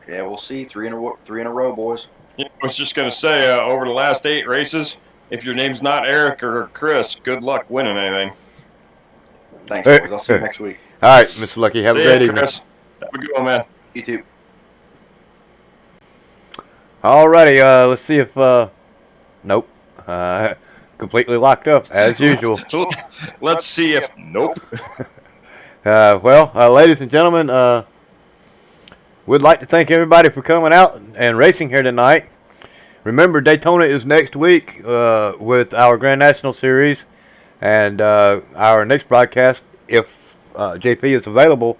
Yeah, we'll see. 3 in a row, boys. I was just going to say, over the last 8 races, if your name's not Eric or Chris, good luck winning anything. Thanks, boys. I'll see you next week. All right, Mr. Lucky. Have a great evening. Chris. Have a good one, man. You too. All righty. Let's see if... Nope. Completely locked up, as usual. Let's see if... Nope. Ladies and gentlemen, we'd like to thank everybody for coming out and racing here tonight. Remember, Daytona is next week with our Grand National Series, and our next broadcast, if JP is available,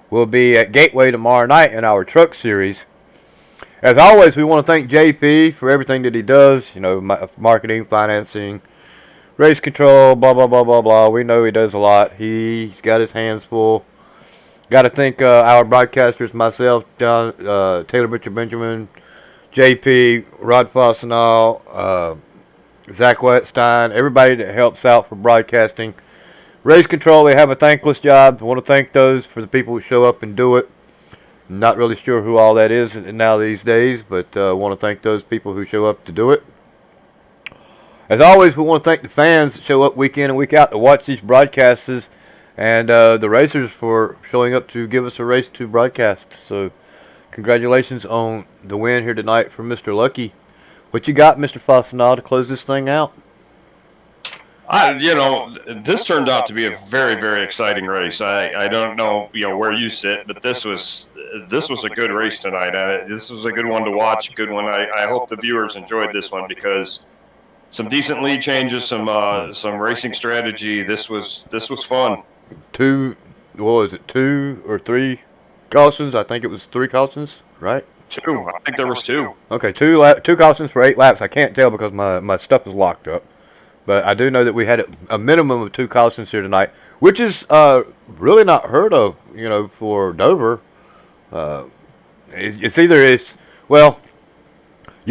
will be at Gateway tomorrow night in our Truck Series. As always, we want to thank JP for everything that he does, marketing, financing, race control, blah, blah, blah, blah, blah. We know he does a lot. He's got his hands full. Got to thank our broadcasters, myself, John, Taylor Butcher-Benjamin, JP, Rod Fossenall, Zach Wetstein, everybody that helps out for broadcasting. Race control, they have a thankless job. I want to thank those for the people who show up and do it. Not really sure who all that is now these days, but want to thank those people who show up to do it. As always, we want to thank the fans that show up week in and week out to watch these broadcasts, and the racers for showing up to give us a race to broadcast. So congratulations on the win here tonight for Mr. Lucky. What you got, Mr. Fastenal, to close this thing out? This turned out to be a very, very exciting race. I don't know, where you sit, but this was a good race tonight. This was a good one to watch, a good one. I hope the viewers enjoyed this one because some decent lead changes, some racing strategy. This was fun. Two or three cautions? I think it was 3 cautions, right? 2. I think there was 2. Okay, 2 cautions for 8 laps. I can't tell because my stuff is locked up. But I do know that we had a minimum of 2 cautions here tonight, which is really not heard of, for Dover. You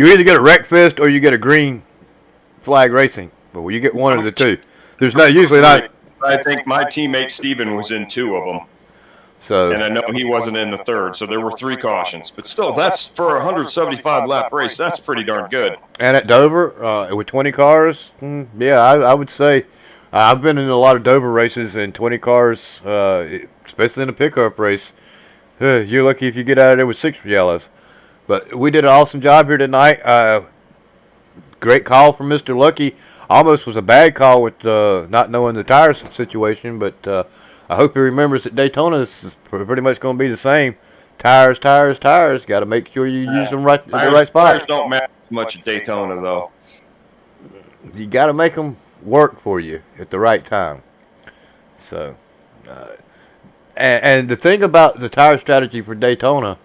either get a wreck fest or you get a green flag racing. But you get one of the two. There's usually not. I think my teammate Steven was in 2 of them. So, and I know he wasn't in the 3rd, so there were 3 cautions. But still, that's for a 175-lap race. That's pretty darn good. And at Dover, with 20 cars, I would say I've been in a lot of Dover races, and 20 cars, especially in a pickup race, you're lucky if you get out of there with 6 yellows. But we did an awesome job here tonight. Great call from Mr. Lucky. Almost was a bad call with not knowing the tires situation, but I hope he remembers that Daytona is pretty much going to be the same. Tires. Got to make sure you use them right in the right spot. Tires don't matter much at Daytona, though. You got to make them work for you at the right time. So, and the thing about the tire strategy for Daytona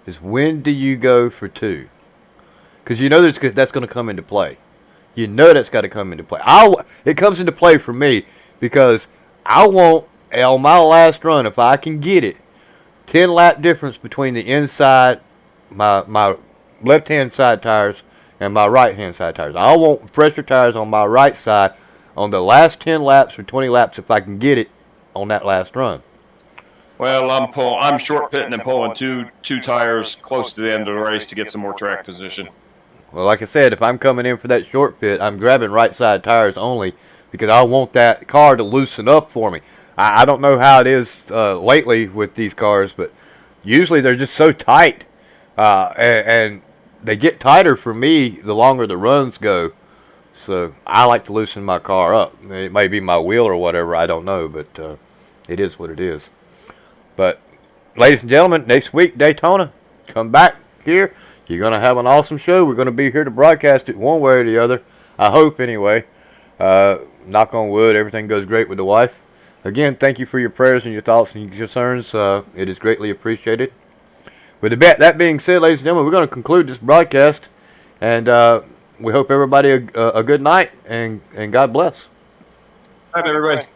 is when do you go for 2? Because that's going to come into play. That's got to come into play. It comes into play for me because I want, on my last run, if I can get it, 10-lap difference between the inside, my left-hand side tires, and my right-hand side tires. I want fresher tires on my right side on the last 10 laps or 20 laps if I can get it on that last run. Well, I'm short pitting and pulling two tires close to the end of the race to get some more track position. Well, like I said, if I'm coming in for that short pit, I'm grabbing right side tires only because I want that car to loosen up for me. I don't know how it is lately with these cars, but usually they're just so tight, and they get tighter for me the longer the runs go. So I like to loosen my car up. It may be my wheel or whatever, I don't know, but it is what it is. But, ladies and gentlemen, next week, Daytona, come back here. You're going to have an awesome show. We're going to be here to broadcast it one way or the other. I hope, anyway. Knock on wood, everything goes great with the wife. Again, thank you for your prayers and your thoughts and your concerns. It is greatly appreciated. With that being said, ladies and gentlemen, we're going to conclude this broadcast. And we hope everybody a good night and God bless. All right, everybody.